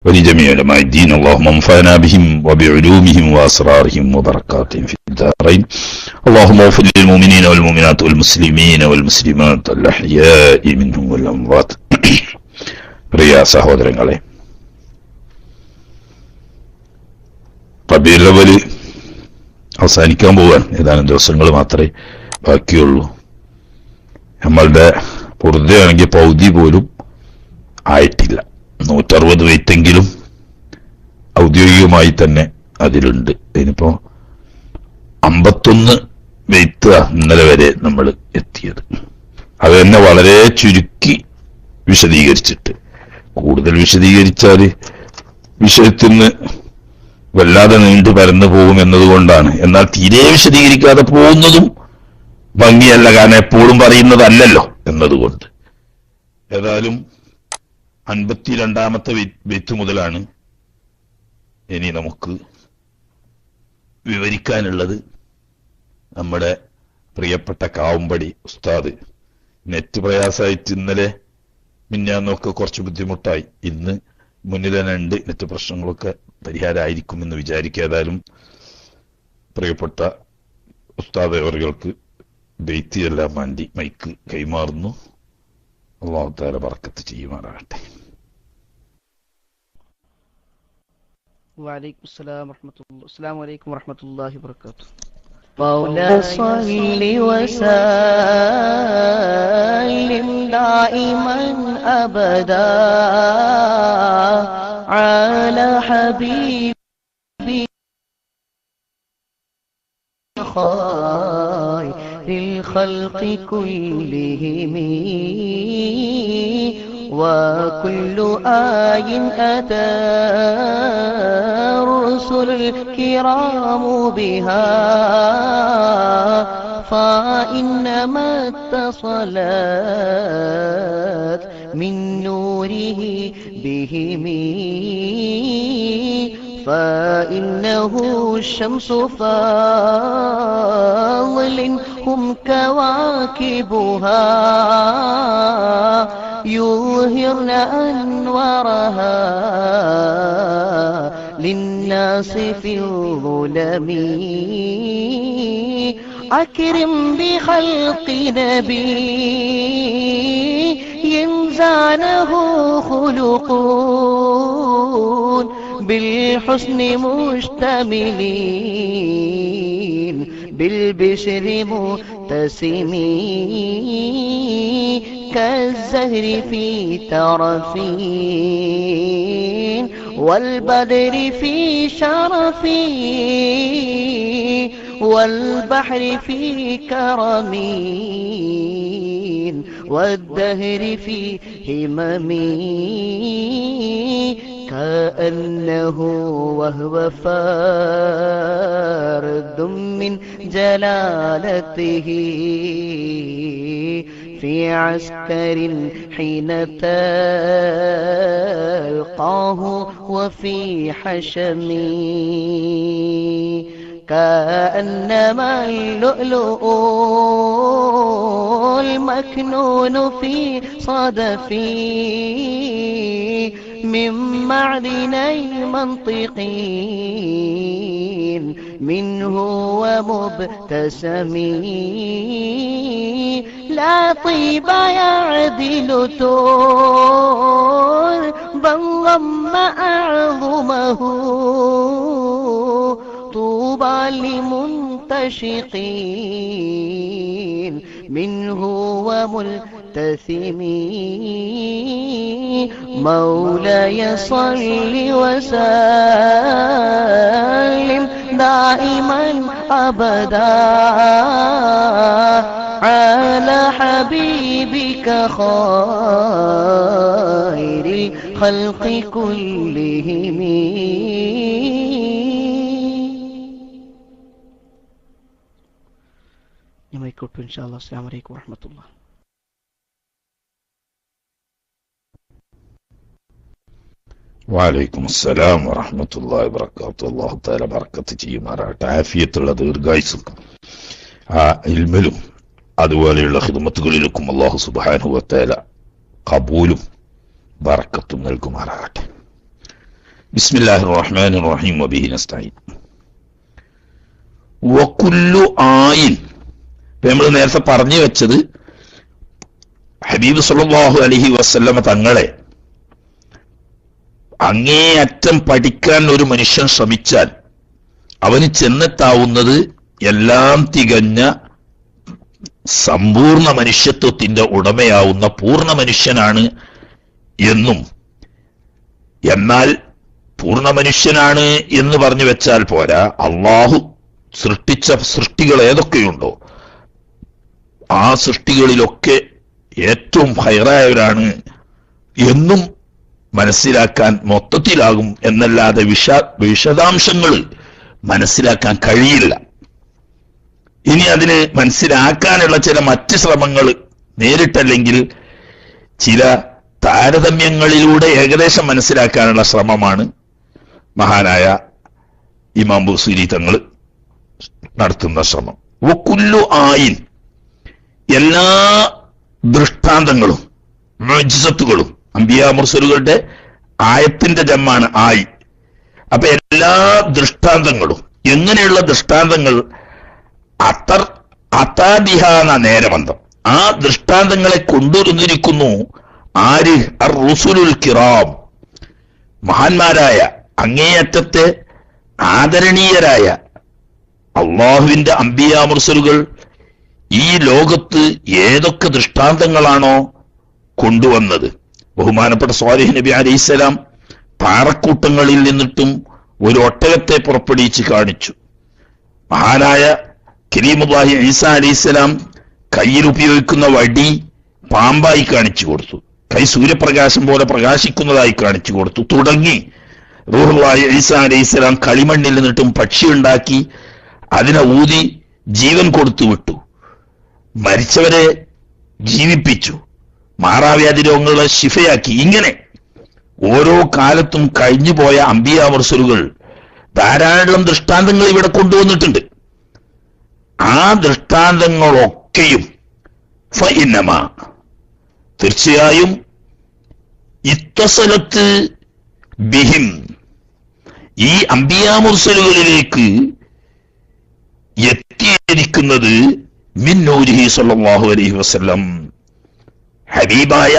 ولجميع علماء الدين اللهم انفعنا بهم وبعلومهم وأسرارهم وبركاتهم في الدارين اللهم اغفر للمؤمنين والمؤمنات والمسلمين والمسلمات الأحياء منهم والأموات. പ്രിയ സഹോദരങ്ങളെ, റബീഉൽ അവ്വൽ അവസാനിക്കാൻ പോവാൻ ഏതാനും ദിവസങ്ങൾ മാത്രമേ ബാക്കിയുള്ളൂ. നമ്മളുടെ പുറത്താണെങ്കിൽ പൗതി പോലും ആയിട്ടില്ല. 160 വെയ്റ്റെങ്കിലും ഔദ്യോഗികമായി തന്നെ അതിലുണ്ട്. ഇതിനിപ്പോ 51 വെയ്ത്ത് ഇന്നലെ വരെ നമ്മൾ എത്തിയത്. അത് തന്നെ വളരെ ചുരുക്കി വിശദീകരിച്ചിട്ട്, കൂടുതൽ വിശദീകരിച്ചാൽ വിഷയത്തിന് വല്ലാതെ നീണ്ടു പരന്നു പോകും എന്നതുകൊണ്ടാണ്. എന്നാൽ തീരെ വിശദീകരിക്കാതെ പോകുന്നതും ഭംഗിയല്ല, കാരണം എപ്പോഴും പറയുന്നതല്ലല്ലോ എന്നതുകൊണ്ട്. ഏതായാലും 52ാമത്തെ വെയ്ത്ത് മുതലാണ് ഇനി നമുക്ക് വിവരിക്കാനുള്ളത്. നമ്മുടെ പ്രിയപ്പെട്ട കാവുമ്പടി ഉസ്താദ് നെറ്റ് പ്രയാസമായിട്ട് ഇന്നലെ മിഞ്ഞാന്നൊക്കെ കുറച്ച് ബുദ്ധിമുട്ടായി. ഇന്ന് മുന്നിൽ തന്നെ ഉണ്ട്. നെറ്റ് പ്രശ്നങ്ങളൊക്കെ പരിഹാരമായിരിക്കുമെന്ന് വിചാരിക്കുക. ഏതായാലും പ്രിയപ്പെട്ട ഉസ്താദ് അവർക്ക് ബെയ്ത്തിയെല്ലാം വേണ്ടി മൈക്ക് കൈമാറുന്നു. അല്ലാഹു തആല ബർക്കത്ത് ചെയ്യുമാറാകട്ടെ. وعليكم السلام ورحمة الله. السلام عليكم ورحمة الله وبركاته. مولاي صل وسلم دائما أبدا على حبيبك خير الخلق كلهم وكل آي أتى الرسل الكرام بها فإنما اتصلت من نوره بهم فإنه الشمس فاضل هم كواكبها يظهرن أنوارها للناس في الظلم أكرم بخلق نبي ينزانه خلقون بالحسن مشتملين بالبشر متسمين كالزهر في ترفين والبدر في شرفين والبحر في كرمين والدهر في هممين كأنه وهو فرد من جلالته في عسكر حين تلقاه وفي حشم كأنما اللؤلؤ المكنون في صدفي من معدني منطقين منه ومبتسمين لا طيب يعدل تربا ضم أعظمه طوبى لمنتشقين منه وملتثمين مولاي صل وسلم دائما أبدا على حبيبك خير الخلق كلهم. يميكوتو إن شاء الله. السلام عليكم ورحمة الله. വലൈക്കും അസ്സലാം വറഹ്മത്തുള്ളാഹി വബറകാതുഹു. അല്ലാഹു തആല ബർക്കത്ത് ചെയ്യുമാറാകട്ടെ. ആഫിയത്തുള്ള ദീർഘായുസ്സും ആ ഇൽമിലും അതുപോലെയുള്ള ഖിദ്മത്തുകളിലേക്കും അല്ലാഹു സുബ്ഹാനഹു വ തആല ഖബൂലും ബർക്കത്തും നൽകുമാറാകട്ടെ. ബിസ്മില്ലാഹിർ റഹ്മാനിർ റഹീം വബിഹി നസ്തഈൻ. വകുല്ലു ആയിൻ, നമ്മൾ നേരത്തെ പറഞ്ഞു വെച്ചത് ഹബീബ് സല്ലല്ലാഹു അലൈഹി വസല്ലമ തങ്ങളെ അങ്ങേയറ്റം പഠിക്കാൻ ഒരു മനുഷ്യൻ ശ്രമിച്ചാൽ അവന് ചെന്നെത്താവുന്നത് എല്ലാം തികഞ്ഞ സമ്പൂർണ്ണ മനുഷ്യത്വത്തിന്റെ ഉടമയാവുന്ന പൂർണ്ണ മനുഷ്യനാണ് എന്നും, എന്നാൽ പൂർണ്ണ മനുഷ്യനാണ് എന്ന് പറഞ്ഞു വെച്ചാൽ പോരാ, അള്ളാഹു സൃഷ്ടിച്ച സൃഷ്ടികൾ ഏതൊക്കെയുണ്ടോ ആ സൃഷ്ടികളിലൊക്കെ ഏറ്റവും ഹൈറായവരാണ് എന്നും മനസ്സിലാക്കാൻ മൊത്തത്തിലാകും എന്നല്ലാതെ വിശദാംശങ്ങൾ മനസ്സിലാക്കാൻ കഴിയില്ല. ഇനി അതിന് മനസ്സിലാക്കാനുള്ള ചില മറ്റ് ശ്രമങ്ങൾ നേരിട്ടല്ലെങ്കിൽ ചില താരതമ്യങ്ങളിലൂടെ ഏകദേശം മനസ്സിലാക്കാനുള്ള ശ്രമമാണ് മഹാനായ ഇമാം ബുസീരി തങ്ങൾ നടത്തുന്ന ശ്രമം. വകുല്ലു ആയിൻ, എല്ലാ ദൃഷ്ടാന്തങ്ങളും മുഅ്ജിസത്തുകളും, അംബിയാ മുർസലുകളുടെ ആയത്തിന്റെ ജമ്മാണ് ആയി. അപ്പൊ എല്ലാ ദൃഷ്ടാന്തങ്ങളും, എങ്ങനെയുള്ള ദൃഷ്ടാന്തങ്ങൾ, അതാബിഹ എന്ന നേരബന്ധം, ആ ദൃഷ്ടാന്തങ്ങളെ കൊണ്ടുവന്നിരിക്കുന്നു ആര്? അർ റുസുലുൽ കിറാം, മഹാന്മാരായ അങ്ങേയറ്റത്തെ ആദരണീയരായ അള്ളാഹുവിന്റെ അംബിയാ മുർസലുകൾ ഈ ലോകത്ത് ഏതൊക്കെ ദൃഷ്ടാന്തങ്ങളാണോ കൊണ്ടുവന്നത്. ബഹുമാനപ്പെട്ട സ്വാലിഹ് നബി അലൈഹിസ്സലാം പാറക്കൂട്ടങ്ങളിൽ നിന്നിട്ടും ഒരു ഒട്ടകത്തെ പുറപ്പെടുവിച്ച് കാണിച്ചു. മഹാനായ കരീമുല്ലാഹി ഈസാ അലൈഹിസ്സലാം കയ്യിൽ ഉപയോഗിക്കുന്ന വടി പാമ്പായി കാണിച്ചു കൊടുത്തു, കൈ സൂര്യപ്രകാശം പോലെ പ്രകാശിക്കുന്നതായി കാണിച്ചു കൊടുത്തു. തുടങ്ങി റൂഹുല്ലാഹി ഈസാ അലൈഹിസ്സലാം കളിമണ്ണിൽ നിന്നിട്ടും പക്ഷി ഉണ്ടാക്കി അതിനെ ഊതി ജീവൻ കൊടുത്തു വിട്ടു, മരിച്ചവരെ ജീവിപ്പിച്ചു, മാറാവ്യാധി രോഗങ്ങളെ ശിഫയാക്കി. ഇങ്ങനെ ഓരോ കാലത്തും കഴിഞ്ഞുപോയ അംബിയാ മുർസലുകൾ ധാരാളം ദൃഷ്ടാന്തങ്ങൾ ഇവിടെ കൊണ്ടുവന്നിട്ടുണ്ട്. ആ ദൃഷ്ടാന്തങ്ങളൊക്കെയും ഫഇന്നമ, തീർച്ചയായും ഇത്തസലത്ത് ബിഹിം, ഈ അംബിയാ മുർസലുകളിലേക്ക് എത്തിയിരിക്കുന്നത് മിൻ നൂരിഹി സ്വല്ലല്ലാഹു അലൈഹി വസല്ലം, ഹബീബായ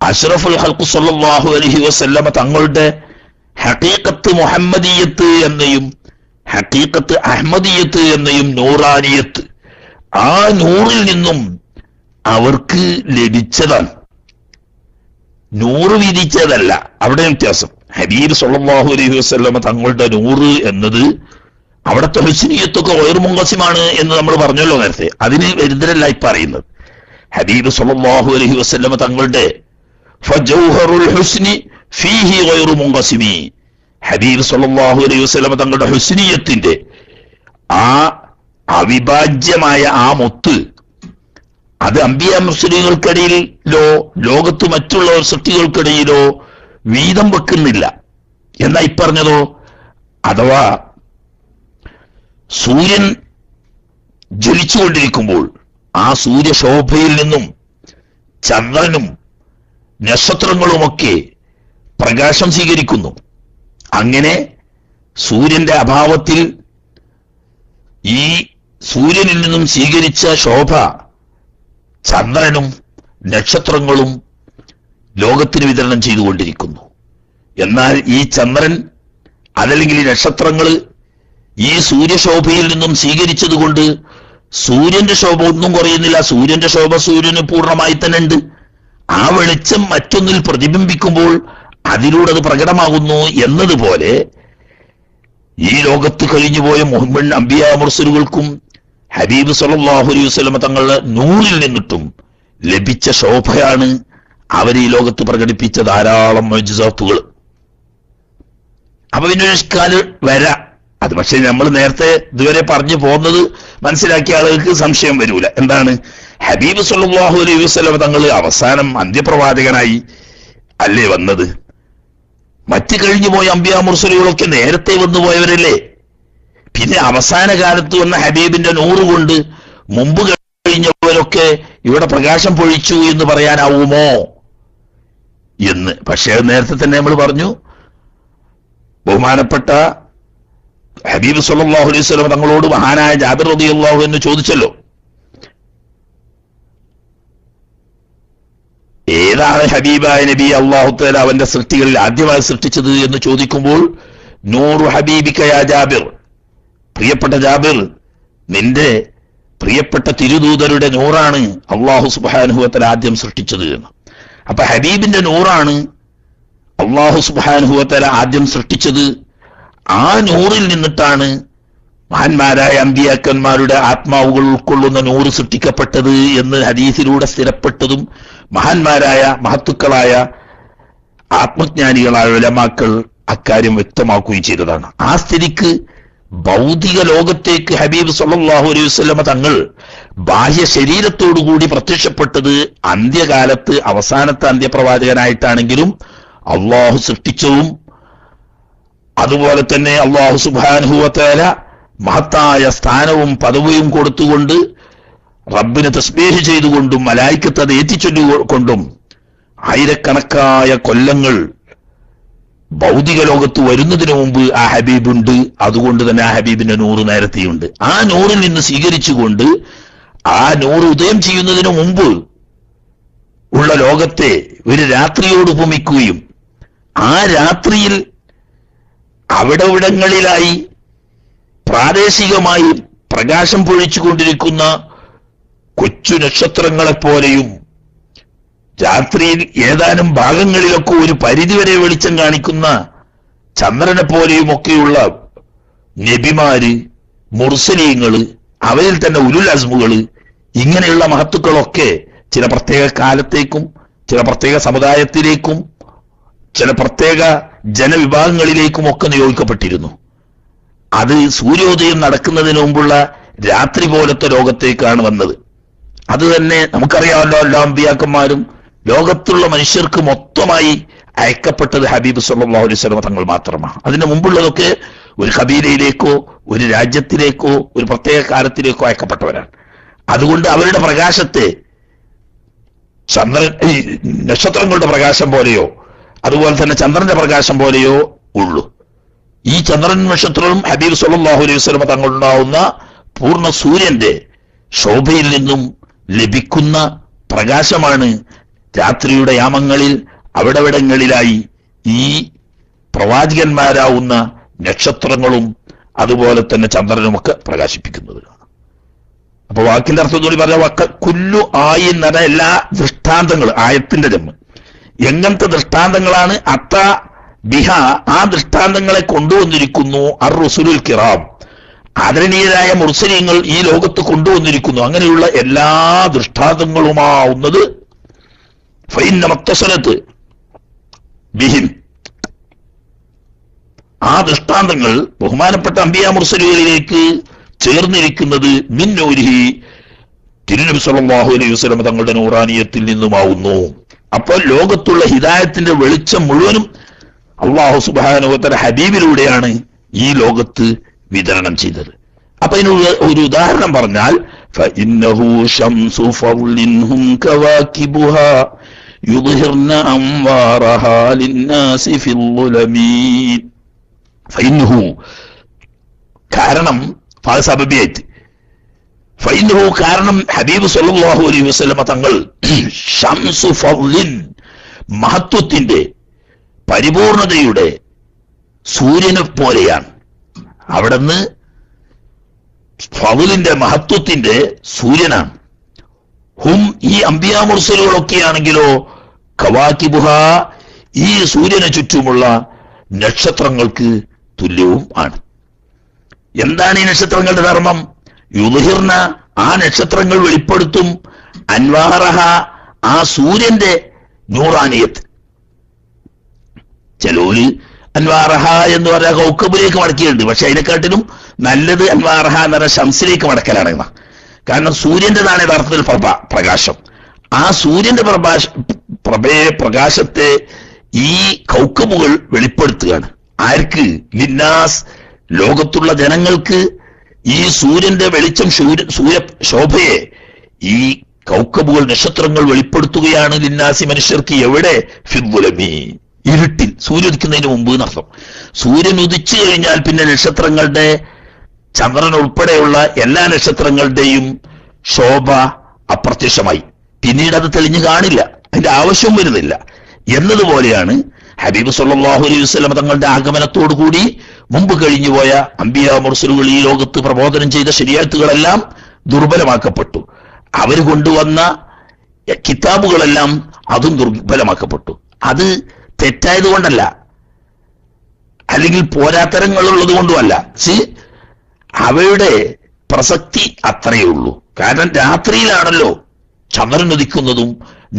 അഷ്റഫുൽ ഖൽഖ് സ്വല്ലല്ലാഹു അലൈഹി വസല്ലം തങ്ങളുടെ ഹഖീഖത്ത് മുഹമ്മദിയത്ത് എന്നയും ഹഖീഖത്ത് അഹ്മദിയത്ത് എന്നയും നൂറാനിയത്ത്, ആ നൂറിൽ നിന്നും അവർക്ക് ലഭിച്ചതാണ്. നൂറ് വിധിച്ചതല്ല, അവിടെ വ്യത്യാസം. ഹബീബ് സ്വല്ലല്ലാഹു അലൈഹി വസല്ലം തങ്ങളുടെ നൂറ് എന്നത് അവിടുത്തെ ഹുസ്നിയത്തൊക്കെ ഗൈറു മുൻഖസിമാണ് എന്ന് നമ്മൾ പറഞ്ഞല്ലോ നേരത്തെ. അതിന് വരുന്നതല്ല ഈ പറയുന്നത്. ഹബീബ് സ്വല്ലല്ലാഹു അലൈഹി വസല്ലം തങ്ങളുടെ ഫജൗഹറുൽ ഹുസ്നി ഫീഹി ഗൈറു മുൻഖസിമി, ഹബീബ് സ്വല്ലല്ലാഹു അലൈഹി വസല്ലം തങ്ങളുടെ ഹുസ്നിയത്തിന്റെ ആ അവിഭാജ്യമായ ആ മുത്ത് അത് അംബിയാ മുർസലുകൾക്കിടയിലോ ലോകത്ത് മറ്റുള്ള സൃഷ്ടികൾക്കിടയിലോ വീതം വെക്കുന്നില്ല. എന്നാ ഇപ്പറഞ്ഞതോ, അഥവാ സൂര്യൻ ജ്വലിച്ചുകൊണ്ടിരിക്കുമ്പോൾ ആ സൂര്യശോഭയിൽ നിന്നും ചന്ദ്രനും നക്ഷത്രങ്ങളുമൊക്കെ പ്രകാശം സ്വീകരിക്കുന്നു. അങ്ങനെ സൂര്യന്റെ അഭാവത്തിൽ ഈ സൂര്യനിൽ നിന്നും സ്വീകരിച്ച ശോഭ ചന്ദ്രനും നക്ഷത്രങ്ങളും ലോകത്തിന് വിതരണം ചെയ്തുകൊണ്ടിരിക്കുന്നു. എന്നാൽ ഈ ചന്ദ്രൻ അതല്ലെങ്കിൽ ഈ നക്ഷത്രങ്ങൾ ഈ സൂര്യശോഭയിൽ നിന്നും സ്വീകരിച്ചതുകൊണ്ട് സൂര്യന്റെ ശോഭ ഒന്നും കുറയുന്നില്ല. സൂര്യന്റെ ശോഭ സൂര്യന് പൂർണ്ണമായി തന്നെ ഉണ്ട്. ആ വെളിച്ചം മറ്റൊന്നിൽ പ്രതിബിംബിക്കുമ്പോൾ അതിലൂടെ അത് പ്രകടമാകുന്നു എന്നതുപോലെ ഈ ലോകത്ത് കഴിഞ്ഞുപോയ മുഹമ്മദ് അംബിയാ മുർസലുകൾക്കും ഹബീബ് സല്ലല്ലാഹു അലൈഹി വസല്ലം തങ്ങളുടെ നൂറിൽ നിന്നിട്ടും ലഭിച്ച ശോഭയാണ് അവർ ഈ ലോകത്ത് പ്രകടിപ്പിച്ച ധാരാളം മുഅ്ജിസാത്തുകൾ. അപ്പൊ പിന്നെ ഒരു വരാം. അത് പക്ഷെ നമ്മൾ നേരത്തെ ഇതുവരെ പറഞ്ഞു പോകുന്നത് മനസ്സിലാക്കിയ ആളുകൾക്ക് സംശയം വരൂല. എന്താണ്? ഹബീബ് സല്ലല്ലാഹു അലൈഹി വസല്ലം തങ്ങൾ അവസാനം അന്ത്യപ്രവാചകനായി അല്ലേ വന്നത്? മറ്റ് കഴിഞ്ഞു പോയ അംബിയാ മുർസലുകളൊക്കെ നേരത്തെ വന്നു പോയവരല്ലേ? പിന്നെ അവസാന കാലത്ത് വന്ന ഹബീബിന്റെ നൂറ് കൊണ്ട് മുമ്പ് കഴിഞ്ഞവരൊക്കെ ഇവിടെ പ്രകാശം പൊഴിച്ചു എന്ന് പറയാനാവുമോ എന്ന്. പക്ഷേ നേരത്തെ തന്നെ നമ്മൾ പറഞ്ഞു, ബഹുമാനപ്പെട്ട ഹബീബ് സല്ലല്ലാഹു അലൈഹി വസല്ലം തങ്ങളോട് മഹാനായ ജാബിർ റളിയല്ലാഹു അൻഹു ചോദിച്ചല്ലോ, ഏതാണ് ഹബീബായ നബി അല്ലാഹു തആല അവന്റെ സൃഷ്ടികളിൽ ആദ്യമായി സൃഷ്ടിച്ചത് എന്ന് ചോദിക്കുമ്പോൾ, നൂറു ഹബീബിക യാ ജാബിർ, പ്രിയപ്പെട്ട ജാബിർ, നിന്റെ പ്രിയപ്പെട്ട തിരുദൂതരുടെ നൂറാണ് അല്ലാഹു സുബ്ഹാനഹു വ തആല ആദ്യം സൃഷ്ടിച്ചത് എന്ന്. അപ്പൊ ഹബീബിന്റെ നൂറാണ് അല്ലാഹു സുബ്ഹാനഹു വ തആല ആദ്യം സൃഷ്ടിച്ചത്. ആ നൂറിൽ നിന്നിട്ടാണ് മഹാന്മാരായ അമ്പിയാക്കന്മാരുടെ ആത്മാവുകൾ ഉൾക്കൊള്ളുന്ന നൂറ് സൃഷ്ടിക്കപ്പെട്ടത് എന്ന് ഹദീസിലൂടെ സ്ഥിരപ്പെട്ടതും മഹാന്മാരായ മഹത്തുക്കളായ ആത്മജ്ഞാനികളായ ഉലമാക്കൾ അക്കാര്യം വ്യക്തമാക്കുകയും ചെയ്തതാണ്. ആ സ്ഥിതിക്ക് ഭൗതിക ലോകത്തേക്ക് ഹബീബ് സല്ലല്ലാഹു അലൈഹി വസല്ലമ തങ്ങൾ ബാഹ്യ ശരീരത്തോടുകൂടി പ്രത്യക്ഷപ്പെട്ടത് അന്ത്യകാലത്ത് അവസാനത്തെ അന്ത്യപ്രവാചകനായിട്ടാണെങ്കിലും അള്ളാഹു സൃഷ്ടിച്ചതും അതുപോലെ തന്നെ അള്ളാഹു സുബ്ഹാനഹു വ തആല മഹത്തായ സ്ഥാനവും പദവിയും കൊടുത്തുകൊണ്ട് റബ്ബിനെ തസ്ബീഹ് ചെയ്തുകൊണ്ടും മലായിക്കത്ത് അത് ഏറ്റിച്ചൊല്ലിക്കൊണ്ടും ആയിരക്കണക്കായ കൊല്ലങ്ങൾ ഭൗതിക ലോകത്ത് വരുന്നതിന് മുമ്പ് ആ ഹബീബുണ്ട്. അതുകൊണ്ട് തന്നെ ആ ഹബീബിന്റെ നൂറ് നേരത്തെയുണ്ട്. ആ നൂറിൽ നിന്ന് സ്വീകരിച്ചുകൊണ്ട് ആ നൂറ് ഉദയം ചെയ്യുന്നതിന് മുമ്പ് ഉള്ള ലോകത്തെ ഒരു രാത്രിയോട് ഉപമിക്കുകയും ആ രാത്രിയിൽ അവിടവിടങ്ങളിലായി പ്രാദേശികമായി പ്രകാശം പൊഴിച്ചുകൊണ്ടിരിക്കുന്ന കൊച്ചു നക്ഷത്രങ്ങളെപ്പോലെയും രാത്രിയിൽ ഏതാനും ഭാഗങ്ങളിലൊക്കെ ഒരു പരിധിവരെ വെളിച്ചം കാണിക്കുന്ന ചന്ദ്രനെ പോലെയും ഒക്കെയുള്ള നബിമാര്, മുർസലീങ്ങള്, അവരിൽ തന്നെ ഉലുൽ അസ്മുകള്, ഇങ്ങനെയുള്ള മഹത്തുക്കളൊക്കെ ചില പ്രത്യേക കാലത്തേക്കും ചില പ്രത്യേക സമുദായത്തിലേക്കും ചില പ്രത്യേക ജനവിഭാഗങ്ങളിലേക്കും ഒക്കെ നിയോഗിക്കപ്പെട്ടിരുന്നു. അത് സൂര്യോദയം നടക്കുന്നതിന് മുമ്പുള്ള രാത്രി പോലത്തെ ലോകത്തേക്കാണ് വന്നത്. അത് തന്നെ നമുക്കറിയാമല്ലോ, എല്ലാ അമ്പിയാക്കന്മാരും ലോകത്തുള്ള മനുഷ്യർക്ക് മൊത്തമായി അയക്കപ്പെട്ടത് ഹബീബ് സല്ലല്ലാഹു അലൈഹി വസല്ലം തങ്ങൾ മാത്രമാണ്. അതിന് മുമ്പുള്ളതൊക്കെ ഒരു ഖബീലയിലേക്കോ ഒരു രാജ്യത്തിലേക്കോ ഒരു പ്രത്യേക കാലത്തിലേക്കോ അയക്കപ്പെട്ടവരാണ്. അതുകൊണ്ട് അവരുടെ പ്രകാശത്തെ നക്ഷത്രങ്ങളുടെ പ്രകാശം പോലെയോ അതുപോലെ തന്നെ ചന്ദ്രന്റെ പ്രകാശം പോലെയോ ഉള്ളൂ. ഈ ചന്ദ്രൻ നക്ഷത്രവും ഹബീബ് സല്ലല്ലാഹു അലൈഹി വസല്ലം തങ്ങളുണ്ടാവുന്ന പൂർണ്ണ സൂര്യന്റെ ശോഭയിൽ നിന്നും ലഭിക്കുന്ന പ്രകാശമാണ് രാത്രിയുടെ യാമങ്ങളിൽ അവിടവിടങ്ങളിലായി ഈ പ്രവാചകന്മാരാവുന്ന നക്ഷത്രങ്ങളും അതുപോലെ തന്നെ ചന്ദ്രനുമൊക്കെ പ്രകാശിപ്പിക്കുന്നത്. അപ്പൊ വാക്കിന്റെ അർത്ഥം കൂടി പറഞ്ഞ കുല്ലു ആയി എന്ന് പറഞ്ഞ എല്ലാ ദൃഷ്ടാന്തങ്ങൾ, ആയത്തിന്റെ ജമ്മ് എങ്ങനത്തെ ദൃഷ്ടാന്തങ്ങളാണ് അത്ത ബിഹ, ആ ദൃഷ്ടാന്തങ്ങളെ കൊണ്ടുവന്നിരിക്കുന്നു അർ റുസുലുൽ കിറാം, ആദരണീയരായ മുർസലീങ്ങൾ ഈ ലോകത്ത് കൊണ്ടുവന്നിരിക്കുന്നു. അങ്ങനെയുള്ള എല്ലാ ദൃഷ്ടാന്തങ്ങളുമാവുന്നത് ഫൈന്ന മത്തസലത്ത് ബിഹിം, ആ ദൃഷ്ടാന്തങ്ങൾ ബഹുമാനപ്പെട്ട അംബിയാ മുർസലുകളിലേക്ക് ചേർന്നിരിക്കുന്നത് മിൻ നൂരിഹി, തിരുനബി സല്ലല്ലാഹു അലൈഹി വസല്ലം തങ്ങളുടെ നൂറാനിയത്തിൽ നിന്നുമാവുന്നു. അപ്പോൾ ലോകത്തുള്ള ഹിദായത്തിന്റെ വെളിച്ചം മുഴുവനും അല്ലാഹു സുബ്ഹാനഹു വ തആല ഹബീബിലൂടെയാണ് ഈ ലോകത്ത് വിതരണം ചെയ്തത്. അപ്പൊ ഇതിനുള്ള ഒരു ഉദാഹരണം പറഞ്ഞാൽ ഫഇന്നഹു ശംസു ഫളിൻഹും കവാകിബുഹാ യുദ്ഹിർന അൻവാറഹാ ലിന്നാസി ഫിൽ ളുലമീൻ. ഫഇന്നഹു, കാരണം സബബിയായിട്ട്, ഫഇന്നഹു കാരണം ഹബീബ് സല്ലല്ലാഹു അലൈഹി വസല്ലം തങ്ങൾ ശംസു ഫളിൻ, മഹത്വത്തിന്റെ പരിപൂർണതയുടെ സൂര്യനെ പോലെയാണ്. അവിടുന്ന് ഫളിന്റെ മഹത്വത്തിന്റെ സൂര്യനാണ്. ഹും, ഈ അംബിയാ മുർസലുകളൊക്കെയാണെങ്കിലോ കവാകിബുഹ, ഈ സൂര്യന് ചുറ്റുമുള്ള നക്ഷത്രങ്ങൾക്ക് തുല്യവും ആണ്. എന്താണ് ഈ നക്ഷത്രങ്ങളുടെ ധർമ്മം? യുദ്ഹിർന, ആ നക്ഷത്രങ്ങൾ വെളിപ്പെടുത്തും അൻവാറഹ, ആ സൂര്യന്റെ നൂറാനിയത്ത്. ചിലര് അൻവാറഹ എന്ന് പറഞ്ഞാൽ കൗക്കബിലേക്ക് മടക്കിയുണ്ട്, പക്ഷെ അതിനെക്കാട്ടിലും നല്ലത് അൻവാറഹ എന്ന് പറഞ്ഞാൽ ശംസിലേക്ക് മടക്കലാണ്. കാരണം സൂര്യന്റെതാണ് യഥാർത്ഥത്തിൽ പ്രകാശം. ആ സൂര്യന്റെ പ്രകാശത്തെ ഈ കൗക്കബുകൾ വെളിപ്പെടുത്തുകയാണ്. ആർക്ക്? ലിന്നാസ്, ലോകത്തുള്ള ജനങ്ങൾക്ക് ഈ സൂര്യന്റെ വെളിച്ചം, ശോഭയെ ഈ കൗക്കബുകൾ, നക്ഷത്രങ്ങൾ വെളിപ്പെടുത്തുകയാണ്. ലിന്നാസി, മനുഷ്യർക്ക്. എവിടെ? ഫിദ്ദുലമി, ഇരുട്ടിൽ, സൂര്യൻ ഉദിക്കുന്നതിന് മുമ്പ് എന്നർത്ഥം. സൂര്യൻ ഉദിച്ചു കഴിഞ്ഞാൽ പിന്നെ നക്ഷത്രങ്ങളുടെ, ചന്ദ്രൻ ഉൾപ്പെടെയുള്ള എല്ലാ നക്ഷത്രങ്ങളുടെയും ശോഭ അപ്രത്യക്ഷമായി. പിന്നീട് അത് തെളിഞ്ഞു കാണില്ല, അതിന്റെ ആവശ്യവും വരുന്നില്ല എന്നതുപോലെയാണ് ഹബീബ് സല്ലല്ലാഹു അലൈഹി വസല്ലം തങ്ങളുടെ ആഗമനത്തോടുകൂടി മുമ്പ് കഴിഞ്ഞുപോയ അംബിയാ മുർസലുകൾ ഈ ലോകത്ത് പ്രബോധനം ചെയ്ത ശരീഅത്തുകളെല്ലാം ദുർബലമാക്കപ്പെട്ടു. അവർ കൊണ്ടുവന്ന കിതാബുകളെല്ലാം അതും ദുർബലമാക്കപ്പെട്ടു. അത് തെറ്റായത് കൊണ്ടല്ല, അല്ലെങ്കിൽ പോരാത്തരങ്ങളുള്ളത് കൊണ്ടുമല്ല, അവയുടെ പ്രസക്തി അത്രയേ ഉള്ളൂ. കാരണം രാത്രിയിലാണല്ലോ ചന്ദ്രൻ ഉദിക്കുന്നതും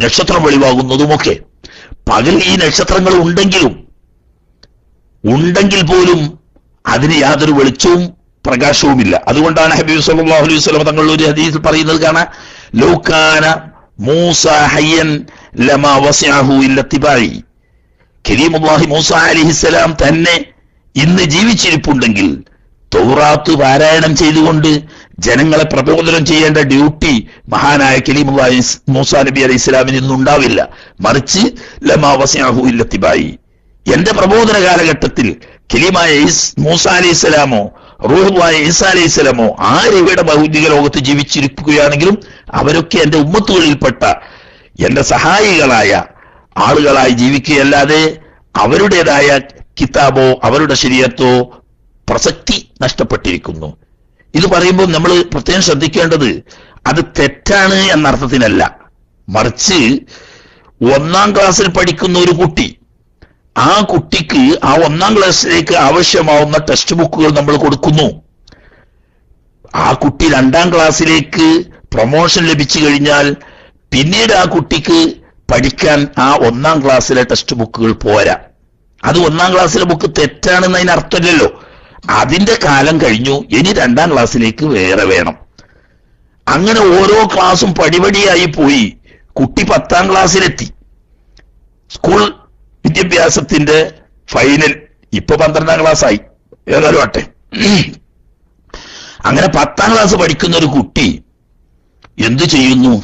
നക്ഷത്രം വെളിവാകുന്നതുമൊക്കെ. പകൽ ഈ നക്ഷത്രങ്ങൾ ഉണ്ടെങ്കിൽ പോലും അതിന് യാതൊരു വെളിച്ചവും പ്രകാശവുമില്ല. അതുകൊണ്ടാണ് ഹബീബ് സല്ലല്ലാഹു അലൈഹി വസല്ലം തങ്ങൾ ഒരു ഹദീസിൽ പറയുന്നത് കാണാം, ലൗ കാന മൂസ ഹയ്യൻ ലമാ വസിഅഹു ഇല്ല തിബാഇ. കലീമുല്ലാഹി മൂസ അലൈഹിസ്സലാം തന്നെ ഇന്ന് ജീവിച്ചിരിപ്പുണ്ടെങ്കിൽ തൗറാത്ത് പാരായണം ചെയ്തുകൊണ്ട് ജനങ്ങളെ പ്രബോധനം ചെയ്യേണ്ട ഡ്യൂട്ടി മഹാനായ കലീമുല്ലാഹി മൂസാ നബി അലൈഹി ഇസ്ലാമിന് ഇന്നുണ്ടാവില്ല. മറിച്ച് ലമാ വസിഅഹു ഇല്ല തിബാഇ, എന്റെ പ്രബോധന കാലഘട്ടത്തിൽ കലീമായ മൂസാ അലൈഹി ഇസ്ലാമോ റൂഹുല്ലാഹി ഈസാ അലൈഹി ഇസ്ലാമോ ആരിവിടെ ഭൗതിക ലോകത്ത് ജീവിച്ചിരിക്കുകയാണെങ്കിലും അവരൊക്കെ എന്റെ ഉമ്മത്തുകളിൽപ്പെട്ട എന്റെ സഹായികളായ ആളുകളായി ജീവിക്കുകയല്ലാതെ അവരുടേതായ കിതാബോ അവരുടെ ശരീഅത്തോ പ്രസക്തി നഷ്ടപ്പെട്ടിരിക്കുന്നു. ഇത് പറയുമ്പോൾ നമ്മൾ പ്രത്യേകം ശ്രദ്ധിക്കേണ്ടത് അത് തെറ്റാണ് എന്നർത്ഥത്തിനല്ല, മറിച്ച് 1ാം ക്ലാസ്സിൽ പഠിക്കുന്ന ഒരു കുട്ടി, ആ കുട്ടിക്ക് ആ 1ാം ക്ലാസ്സിലേക്ക് ആവശ്യമാവുന്ന ടെക്സ്റ്റ് ബുക്കുകൾ നമ്മൾ കൊടുക്കുന്നു. ആ കുട്ടി 2ാം ക്ലാസ്സിലേക്ക് പ്രൊമോഷൻ ലഭിച്ചു കഴിഞ്ഞാൽ പിന്നീട് ആ കുട്ടിക്ക് പഠിക്കാൻ ആ 1ാം ക്ലാസ്സിലെ ടെക്സ്റ്റ് ബുക്കുകൾ പോരാ. അത് 1ാം ക്ലാസ്സിലെ ബുക്ക് തെറ്റാണെന്ന് അതിന് അർത്ഥമില്ലല്ലോ. അതിന്റെ കാലം കഴിഞ്ഞു, ഇനി 2ാം ക്ലാസ്സിലേക്ക് വേറെ വേണം. അങ്ങനെ ഓരോ ക്ലാസ്സും പടിപടിയായി പോയി കുട്ടി 10ാം ക്ലാസ്സിലെത്തി. സ്കൂൾ വിദ്യാഭ്യാസത്തിന്റെ ഫൈനൽ ഇപ്പൊ 12ാം ക്ലാസ്സായി, ഏതായാലും ആട്ടെ. അങ്ങനെ 10ാം ക്ലാസ് പഠിക്കുന്ന ഒരു കുട്ടി എന്തു ചെയ്യുന്നു?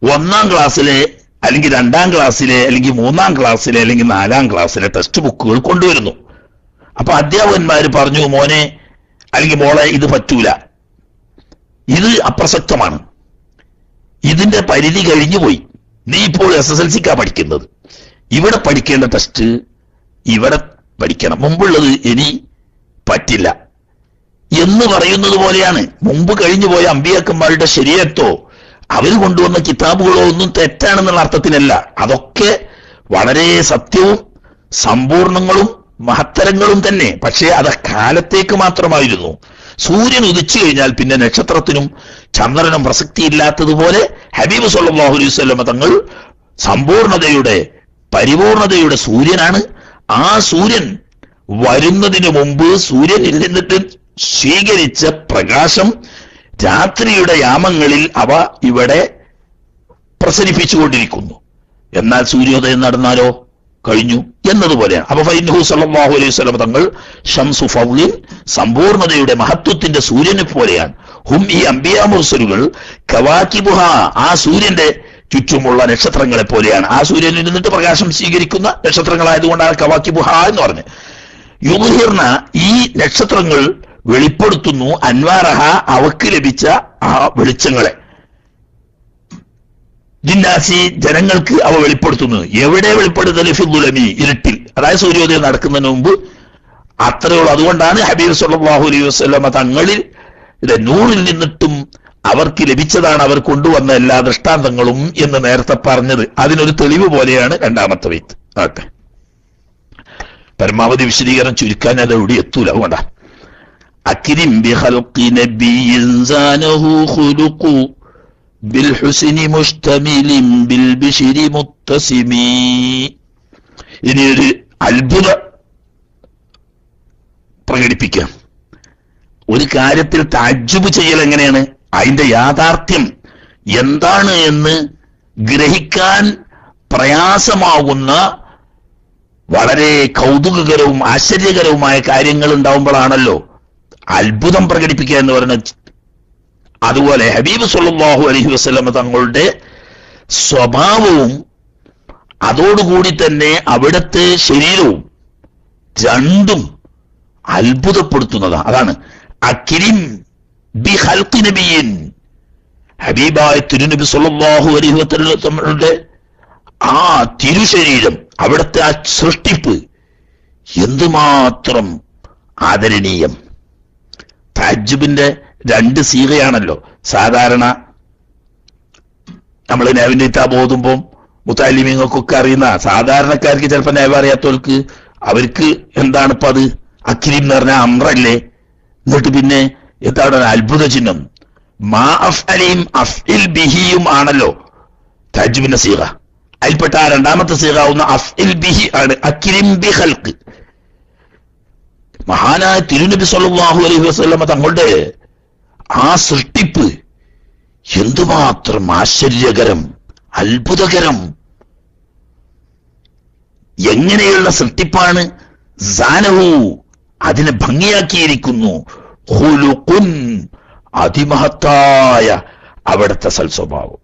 1ാം ക്ലാസ്സിലെ അല്ലെങ്കിൽ 2ാം ക്ലാസ്സിലെ അല്ലെങ്കിൽ 3ാം ക്ലാസ്സിലെ അല്ലെങ്കിൽ 4ാം ക്ലാസ്സിലെ ടെക്സ്റ്റ് ബുക്കുകൾ കൊണ്ടുവരുന്നു. അപ്പൊ അധ്യാപകന്മാര് പറഞ്ഞു, മോനെ അല്ലെങ്കിൽ മോളെ ഇത് പറ്റൂല, ഇത് അപ്രസക്തമാണ്, ഇതിന്റെ പരിധി കഴിഞ്ഞുപോയി, നീ ഇപ്പോൾ SSLCക്കാ പഠിക്കുന്നത്, ഇവിടെ പഠിക്കേണ്ട ടെസ്റ്റ് ഇവിടെ പഠിക്കണം, മുമ്പുള്ളത് ഇനി പറ്റില്ല എന്ന് പറയുന്നത് പോലെയാണ്. മുമ്പ് കഴിഞ്ഞുപോയ അമ്പിയാക്കന്മാരുടെ ശരീഅത്തോ അവർ കൊണ്ടുവന്ന കിതാബുകളോ ഒന്നും തെറ്റാണെന്നുള്ള അർത്ഥത്തിനല്ല. അതൊക്കെ വളരെ സത്യവും സമ്പൂർണങ്ങളും മഹത്തരങ്ങളും തന്നെ. പക്ഷേ അത് കാലത്തേക്ക് മാത്രമായിരുന്നു. സൂര്യൻ ഉദിച്ചു കഴിഞ്ഞാൽ പിന്നെ നക്ഷത്രത്തിനും ചന്ദ്രനും പ്രസക്തിയില്ലാത്തതുപോലെ ഹബീബ് സല്ലല്ലാഹു അലൈഹി വസല്ലം തങ്ങൾ സമ്പൂർണതയുടെ പരിപൂർണതയുടെ സൂര്യനാണ്. ആ സൂര്യൻ വരുന്നതിന് മുമ്പ് സൂര്യനിൽ നിന്നിട്ട് സ്വീകരിച്ച പ്രകാശം രാത്രിയുടെ യാമങ്ങളിൽ അവ ഇവിടെ പ്രസരിപ്പിച്ചുകൊണ്ടിരിക്കുന്നു. എന്നാൽ സൂര്യോദയം നടന്നാലോ കഴിഞ്ഞു എന്നതുപോലെയാണ്. അപ്പൊ ഫൈനഹു സല്ലല്ലാഹു അലൈഹി വസല്ലം തങ്ങൾ ശംസു ഫൗലിൻ, സമ്പൂർണതയുടെ മഹത്വത്തിന്റെ സൂര്യനെ പോലെയാണ്. ഹും, ഈ അംബിയാ മുർസലുകൾ, കവാകിബുഹ, ആ സൂര്യന്റെ ചുറ്റുമുള്ള നക്ഷത്രങ്ങളെ പോലെയാണ്. ആ സൂര്യനിൽ നിന്നിട്ട് പ്രകാശം സ്വീകരിക്കുന്ന നക്ഷത്രങ്ങളായതുകൊണ്ടാണ് കവാകിബുഹ എന്ന് പറഞ്ഞത്. യുദ്ഹിർന, ഈ നക്ഷത്രങ്ങൾ വെളിപ്പെടുത്തുന്നു അൻവാറഹ, അവക്ക് ലഭിച്ച ആ വെളിച്ചങ്ങളെ, ജിന്നാസി, ജനങ്ങൾക്ക് അവ വെളിപ്പെടുത്തുന്നു. എവിടെ വെളിപ്പെടുത്തൽ? ഫിദ്ദുലമി, ഇരുട്ടിൽ, അതായത് സൂര്യോദയം നടക്കുന്നതിന് മുമ്പ്. അത്രയുള്ളൂ. അതുകൊണ്ടാണ് ഹബീബ് സല്ലല്ലാഹു അലൈഹി വസല്ലം തങ്ങളിൽ നൂറിൽ നിന്നിട്ടും അവർക്ക് ലഭിച്ചതാണ് അവർ കൊണ്ടുവന്ന എല്ലാ ദൃഷ്ടാന്തങ്ങളും എന്ന് നേരത്തെ പറഞ്ഞത്. അതിനൊരു തെളിവ് പോലെയാണ് 2ാമത്തെ ബൈത്ത്. ആട്ടെ, പരമാവധി വിശദീകരണം ചുരുക്കാൻ അത് എവിടെ എത്തൂല. അതുകൊണ്ടാ അക്രിം ബിഖൽഖി നബിയിൻ സാനഹു ഖുലുഖു ബിൽഹുസ്നി മുസ്തമിലിൻ ബിൽബിശ്രി മുത്തസിമി. ഇനി ഒരു അത്ഭുത പ്രകടിപ്പിക്കാം. ഒരു കാര്യത്തിൽ തഅജ്ജുബ് ചെയ്യൽ എങ്ങനെയാണ്, അതിന്റെ യാഥാർത്ഥ്യം എന്താണ് എന്ന് ഗ്രഹിക്കാൻ പ്രയാസമാകുന്ന വളരെ കൗതുകകരവും ആശ്ചര്യകരവുമായ കാര്യങ്ങൾ ഉണ്ടാവുമ്പോഴാണല്ലോ അത്ഭുതം പ്രകടിപ്പിക്കുക എന്ന് പറയുന്നത്. അതുപോലെ ഹബീബ് സല്ലല്ലാഹു അലൈഹി വസല്ലം തങ്ങളുടെ സ്വഭാവവും അതോടുകൂടി തന്നെ അവിടുത്തെ ശരീരവും രണ്ടും അത്ഭുതപ്പെടുത്തുന്നതാണ്. അതാണ് അക്രിം ബി ഖൽഖി നബിയിൻ, ഹബീബായ തിരുനബി സല്ലല്ലാഹു അലൈഹി വസല്ലം തങ്ങളുടെ ആ തിരുശരീരം, അവിടുത്തെ ആ സൃഷ്ടിപ്പ് എന്തുമാത്രം ആദരണീയം. തഹജ്ജുദിന്റെ 2 സീഗയാണല്ലോ സാധാരണ നമ്മൾ നബിന്റെ കിതാബ് ഓതുമ്പോൾ മുത്തഅല്ലിമീങ്ങൾക്കൊക്കെ അറിയുന്ന, സാധാരണക്കാർക്ക് ചിലപ്പോൾ നബി അറിയാത്തവർക്ക് അവർക്ക് എന്താണ് ഇപ്പൊ അത് അക്രിം എന്ന് പറഞ്ഞാൽ അമ്രല്ലേ, എന്നിട്ട് പിന്നെ എന്താണ് അത്ഭുത ചിഹ്നം. മാ അഫ്അലിയും അഫ്ഇൽ ബിഹിയും ആണല്ലോ തഹജ്ജുദിന്റെ സീഗ. അതിൽപ്പെട്ട ആ 2ാമത്തെ സീഗാവുന്ന അഫ്ഇൽ ബിഹി ആണ് അക്രിം ബി ഖൽഖ്. മഹാനായ തിരുനബി സല്ലല്ലാഹു അലൈഹി വസല്ലം തങ്ങളുടെ ആ സൃഷ്ടിപ്പ് എന്തുമാത്രം ആശ്ചര്യകരം, അത്ഭുതകരം. എങ്ങനെയുള്ള സൃഷ്ടിപ്പാണ്? സാനഹു, അതിനെ ഭംഗിയാക്കിയിരിക്കുന്നു. ഖുലുഖുൻ, അതിമഹത്തായ അവിടുത്തെ സൽസ്വഭാവം.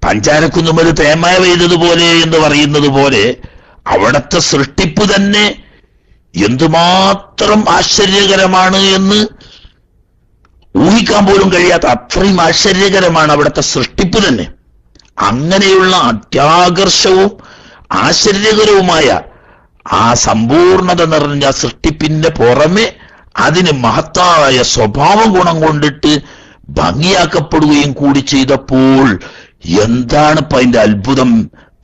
പഞ്ചാരക്കുന്നുമൽ തേമായ പെയ്തതുപോലെ എന്ന് പറയുന്നത് പോലെ അവിടുത്തെ സൃഷ്ടിപ്പ് തന്നെ എന്തുമാത്രം ആശ്ചര്യകരമാണ് എന്ന് ഊഹിക്കാൻ പോലും കഴിയാത്ത അത്രയും ആശ്ചര്യകരമാണ് അവിടുത്തെ സൃഷ്ടിപ്പ് തന്നെ. അങ്ങനെയുള്ള അത്യാകർഷവും ആശ്ചര്യകരവുമായ ആ സമ്പൂർണത നിറഞ്ഞ സൃഷ്ടിപ്പിന്റെ പുറമെ അതിന് മഹത്തായ സ്വഭാവ ഗുണം കൊണ്ടിട്ട് ഭംഗിയാക്കപ്പെടുകയും കൂടി ചെയ്തപ്പോൾ എന്താണ് ഇപ്പൊ അതിന്റെ അത്ഭുതം?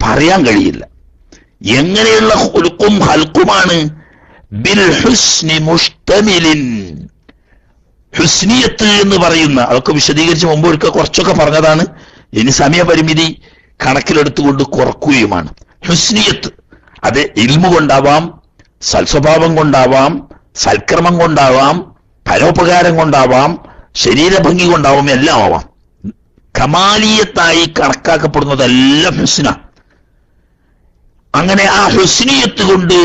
പറയാൻ കഴിയില്ല. എങ്ങനെയുള്ള ഖുൽഖും ഹൽഖുമാണ്? ബിൽ ഹുസ്നി മുഷ്തമിലിൻ, ഹുസ്നിയത്ത് എന്ന് പറയുന്ന, അതൊക്കെ വിശദീകരിച്ച് മുമ്പ് ഒരിക്കൽ കുറച്ചൊക്കെ പറഞ്ഞതാണ്. ഇനി സമയപരിമിതി കണക്കിലെടുത്തുകൊണ്ട് കുറക്കുകയുമാണ്. ഹുസ്നിയത്ത് അത് ഇൽമു കൊണ്ടാവാം, സൽസ്വഭാവം കൊണ്ടാവാം, സൽക്രമം കൊണ്ടാവാം, പരോപകാരം കൊണ്ടാവാം, ശരീരഭംഗി കൊണ്ടാവാം, എല്ലാം ആവാം. കമാലിയത്തായി കണക്കാക്കപ്പെടുന്നതെല്ലാം ഹുസ്ന. അങ്ങനെ ആ ഹുസ്നിയത്ത് കൊണ്ട്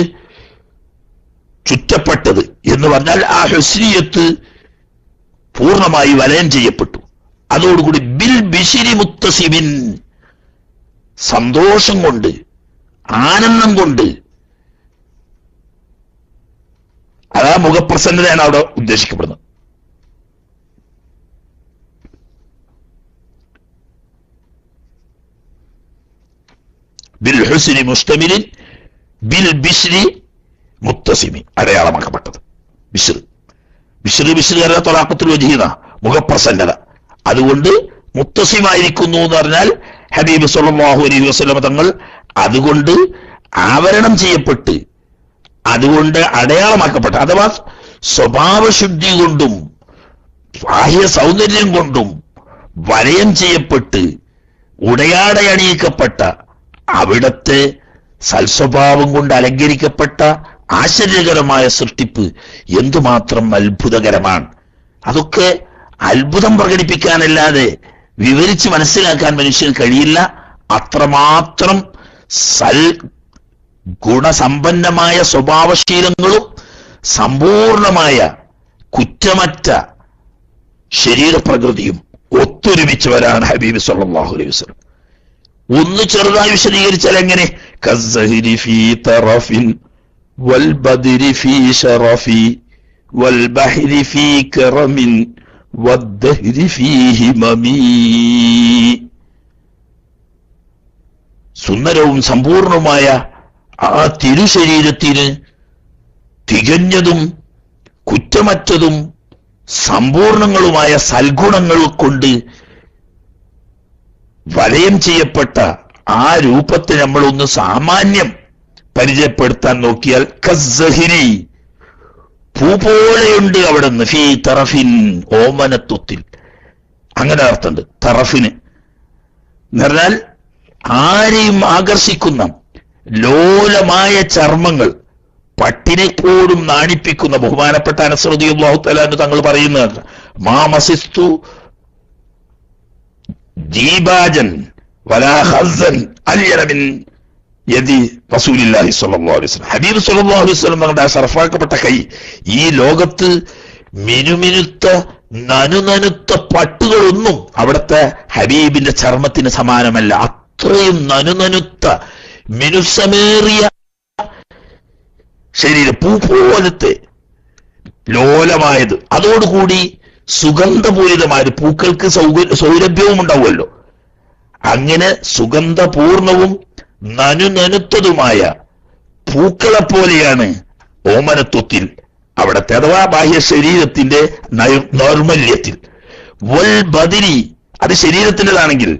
ചുറ്റപ്പെട്ടത് എന്ന് പറഞ്ഞാൽ ആ ഹുസ്നിയത്ത് പൂർണ്ണമായി വലയം ചെയ്യപ്പെട്ടു. അതോടുകൂടി ബിൽ ബിശിരി മുത്തസിബിൻ, സന്തോഷം കൊണ്ട്, ആനന്ദം കൊണ്ട്, അതാ മുഖപ്രസന്നതയാണ് അവിടെ ഉദ്ദേശിക്കപ്പെടുന്നത്. ബിൽ ഹുസ്നി മുസ്തമിലിൻ ബിൽ ബിശ്രി മുത്തസിമി, അടയാളമാക്കപ്പെട്ടത്. ബിശ്ർ തൊലാഖത്തുൽ വജ്ഹിന, മുഖപ്രസന്നത. അതുകൊണ്ട് മുത്തസിമായിരിക്കുന്നു എന്ന് പറഞ്ഞാൽ ഹബീബ് സല്ലല്ലാഹു അലൈഹി വസല്ലം തങ്ങൾ അതുകൊണ്ട് ആവരണം ചെയ്യപ്പെട്ട്, അതുകൊണ്ട് അടയാളമാക്കപ്പെട്ട, അഥവാ സ്വഭാവശുദ്ധി കൊണ്ടും ബാഹ്യ സൗന്ദര്യം കൊണ്ടും വലയം ചെയ്യപ്പെട്ട് ഉടയാടയണിയിക്കപ്പെട്ട അവിടത്തെ സൽസ്വഭാവം കൊണ്ട് അലങ്കരിക്കപ്പെട്ട ആശ്ചര്യകരമായ സൃഷ്ടിപ്പ് എന്തുമാത്രം അത്ഭുതകരമാണ്. അതൊക്കെ അത്ഭുതം പ്രകടിപ്പിക്കാനല്ലാതെ വിവരിച്ച് മനസ്സിലാക്കാൻ മനുഷ്യന് കഴിയില്ല. അത്രമാത്രം ഗുണസമ്പന്നമായ സ്വഭാവശീലങ്ങളും സമ്പൂർണമായ കുറ്റമറ്റ ശരീരപ്രകൃതിയും ഒത്തൊരുമിച്ചവരാണ് ഹബീബ് സല്ലല്ലാഹു അലൈഹി വസല്ലം. ഒന്ന് ചെറുതായി വിശദീകരിച്ചാൽ എങ്ങനെ? കസ്സഹിരി ഫീ തറഫിൻ വൽ ബദ്രി ഫീ ശറഫി വൽ ബഹരി ഫീ കറമിൻ വദ്ദഹരി ഫീ ഹിമമി. സുന്ദരവും സമ്പൂർണമായ ആ തിരുശരീരത്തിന് തികഞ്ഞതും കുറ്റമറ്റതും സമ്പൂർണങ്ങളുമായ സൽഗുണങ്ങൾ കൊണ്ട് വലയം ചെയ്യപ്പെട്ട ആ രൂപത്തെ നമ്മളൊന്ന് സാമാന്യം പരിചയപ്പെടുത്താൻ നോക്കിയാൽ കസ്സഹിരി, പൂ പോലെയുണ്ട് അവിടെ നിന്ന്, ഫീ തറഫിൻ, ഓമനത്വത്തിൽ. അങ്ങനെ അർത്ഥമുണ്ട് തറഫിന് എന്ന് പറഞ്ഞാൽ ആരെയും ആകർഷിക്കുന്ന ലോലമായ ചർമ്മങ്ങൾ, പട്ടിനെ പോലും നാണിപ്പിക്കുന്ന. ബഹുമാനപ്പെട്ട അനസ് റളിയല്ലാഹു തആല അൻഹു തങ്ങൾ പറയുന്നത്, മാ മസിസ്തു ദീബാജൻ വലാ ഖസ്സൻ അലിയന മിൻ യദി റസൂലില്ലാഹി സ്വല്ലല്ലാഹു അലൈഹി വസല്ലം. ഹബീബ് സ്വല്ലല്ലാഹു അലൈഹി വസല്ലം തങ്ങളുടെ ശറഫാക്കപ്പെട്ട കൈ ഈ ലോകത്ത് മിനുമിനുത്ത നനുനനുത്ത പട്ടുകളൊന്നും അവിടുത്തെ ഹബീബിന്റെ ചർമ്മത്തിന് സമാനമല്ല. അത്രയും നനുനനുത്ത മിനുസമേറിയ ശരീരം, പൂ പോലത്തെ ലോലമായത്, അതോടുകൂടി സുഗന്ധപൂരിതമായത്, പൂക്കൾക്ക് സൗരഭ്യവും ഉണ്ടാവുമല്ലോ, അങ്ങനെ സുഗന്ധപൂർണവും നനുനനുത്തതുമായ പൂക്കളെപ്പോലെയാണ് ഓമനത്വത്തിൽ അവിടത്തെ, അഥവാ ബാഹ്യ ശരീരത്തിന്റെ നൈർമല്യത്തിൽ. വൽ ബദരി, അത് ശരീരത്തിൻ്റെതാണെങ്കിൽ